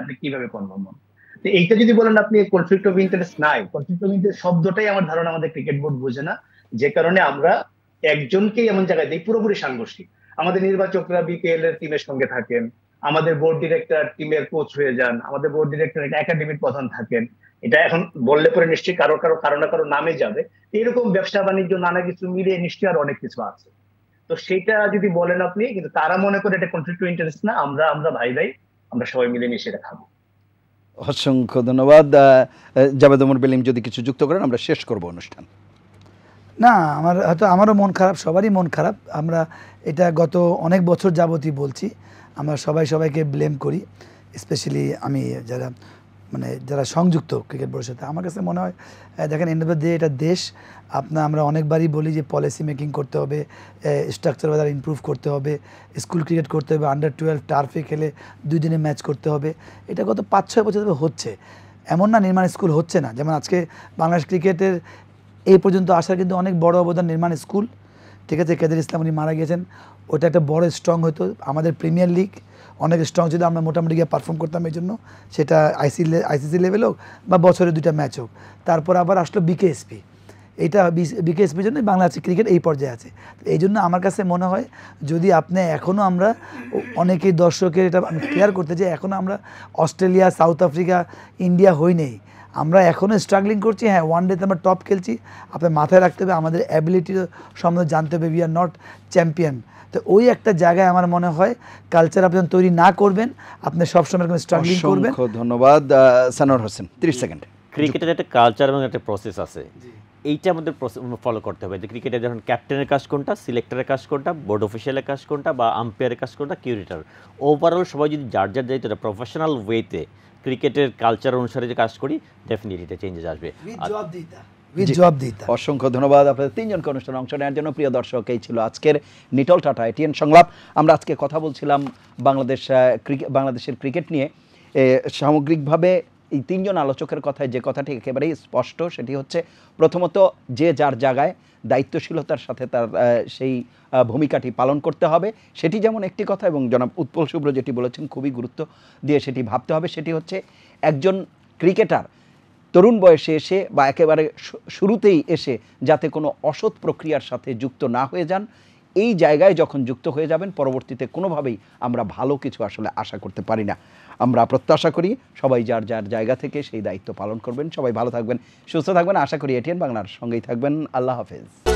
আপনি কিভাবে কনফার্ম হন? তো এইটা যদি বলেন আপনি কনফ্লিক্ট অফ ইন্টারেস্ট নাই, কনফ্লিক্ট অফ ইন্টারেস্ট শব্দটাই আমার ধারণা আমাদের ক্রিকেট বোর্ড বোঝে না, যে কারণে আমরা একজনকেই এমন জায়গায় দিই পুরোপুরি সাংঘর্ষিক। আমাদের নির্বাচকরা বিপিএল এর টিমের সঙ্গে থাকেন, আমাদের বোর্ড ডিরেক্টর টিমের কোচ হয়ে যান, আমাদের বোর্ড ডিরেক্টর একাডেমির প্রধান থাকেন। এটা এখন বললে পরে নিশ্চয়ই কারো না কারো নামে যাবে। এরকম ব্যবসা বাণিজ্য নানা কিছু মিলিয়ে নিশ্চয়ই আর অনেক কিছু আছে। তো সেটা যদি বলেন আপনি, কিন্তু তারা মনে করে এটা কনফ্লিক্ট অফ ইন্টারেস্ট না, আমরা ভাই আমরা সবাই মিলে মিশে এটা খাবো। অসংখ্য ধন্যবাদ। জাভেদ ওমর বেলিম যদি কিছু যুক্ত করেন আমরা শেষ করব অনুষ্ঠান। না, আমারও মন খারাপ, সবারই মন খারাপ। আমরা এটা গত অনেক বছর যাবতই বলছি, আমরা সবাইকে ব্লেম করি, স্পেশালি আমি যারা সংযুক্ত ক্রিকেট বোর্ডের সাথে। আমার কাছে মনে হয় দেখেন, এন্ড অফ দ্য ডে এটা দেশ। আমরা অনেকবারই বলি যে পলিসি মেকিং করতে হবে, স্ট্রাকচার বাজার ইমপ্রুভ করতে হবে, স্কুল ক্রিকেট করতে হবে, আন্ডার-12 টার্ফে খেলে 2 দিনে ম্যাচ করতে হবে। এটা গত 5-6 বছর ধরে হচ্ছে, এমন না নির্মাণ স্কুল হচ্ছে না। যেমন আজকে বাংলাদেশ ক্রিকেটের এই পর্যন্ত আসার কিন্তু অনেক বড় অবদান নির্মাণ স্কুল, ঠিক আছে। কাদের ইসলাম উনি মারা গেছেন, ওটা একটা বড় স্ট্রং হতো। আমাদের প্রিমিয়ার লিগ অনেক স্ট্রং ছিল, আমরা মোটামুটি গিয়ে পারফর্ম করতাম। এই জন্য সেটা আইসিসি লেভেল হোক বা বছরে 2টা ম্যাচ হোক। তারপর আবার আসলো বিকেএসপি, এইটা বিকেএসপির জন্য বাংলাদেশ ক্রিকেট এই পর্যায়ে আছে। এই জন্য আমার কাছে মনে হয় যদি আপনি এখনও আমরা অনেকেই দর্শকের এটা আমি ক্লিয়ার করতে চাই, এখনও আমরা অস্ট্রেলিয়া, সাউথ আফ্রিকা, ইন্ডিয়া হই নেই। আমরা এখনও স্ট্রাগলিং করছি। হ্যাঁ, ওয়ান ডেতে আমরা টপ খেলছি। আপনার মাথায় রাখতে হবে আমাদের অ্যাবিলিটি সম্বন্ধে জানতে হবে, উই আর নট চ্যাম্পিয়ন। তো ওই একটা জায়গায় আমার মনে হয় কালচার আপনি তৈরি না করবেন, আপনি সবসময় স্ট্রাগলিং করবেন। ধন্যবাদ। সানোয়ার হোসেন 30 সেকেন্ড। ক্রিকেটের একটা কালচার এবং একটা প্রসেস আছে, এইটা আমাদের ফলো করতে হবে। যে ক্রিকেটে যখন ক্যাপ্টেনের কাজ কোনটা, সিলেক্টরের কাজ কোনটা, বোর্ড অফিসিয়ালের কাজ কোনটা, বা আম্পায়ারের কাজ কোনটা, কিউরেটার, ওভারঅল সবাই যদি যার দায়িত্বটা প্রফেশনাল ওয়েতে ক্রিকেটের কালচার অনুসারে যে কাজ করি, ডেফিনেটলি এটা চেঞ্জেস আসবে। অসংখ্য ধন্যবাদ আপনাদের 3 জনকে অনুষ্ঠানে অংশ নেওয়ার জন্য। প্রিয় দর্শক, এই ছিল আজকের নিটল টাটা এটিএন সংলাপ। আমরা আজকে কথা বলছিলাম বাংলাদেশের ক্রিকেট নিয়ে। সামগ্রিকভাবে এই 3 জন আলোচকের কথায় যে কথাটি একেবারেই স্পষ্ট, সেটি হচ্ছে প্রথমত যে যার জায়গায় দায়িত্বশীলতার সাথে তার সেই ভূমিকাটি পালন করতে হবে, সেটি যেমন একটি কথা, এবং জনাব উৎপল শুভ্র যেটি বলেছেন খুবই গুরুত্ব দিয়ে সেটি ভাবতে হবে, সেটি হচ্ছে একজন ক্রিকেটার তরুণ বয়সে এসে বা একেবারে শুরুতেই এসে যাতে কোনো অসৎ প্রক্রিয়ার সাথে যুক্ত না হয়ে যান। এই জায়গায় যখন যুক্ত হয়ে যাবেন, পরবর্তীতে কোনোভাবেই আমরা ভালো কিছু আসলে আশা করতে পারি না। আমরা প্রত্যাশা করি সবাই যার যার জায়গা থেকে সেই দায়িত্ব পালন করবেন। সবাই ভালো থাকবেন, সুস্থ থাকবেন। আশা করি এটিএন বাংলার সঙ্গেই থাকবেন। আল্লাহ হাফেজ।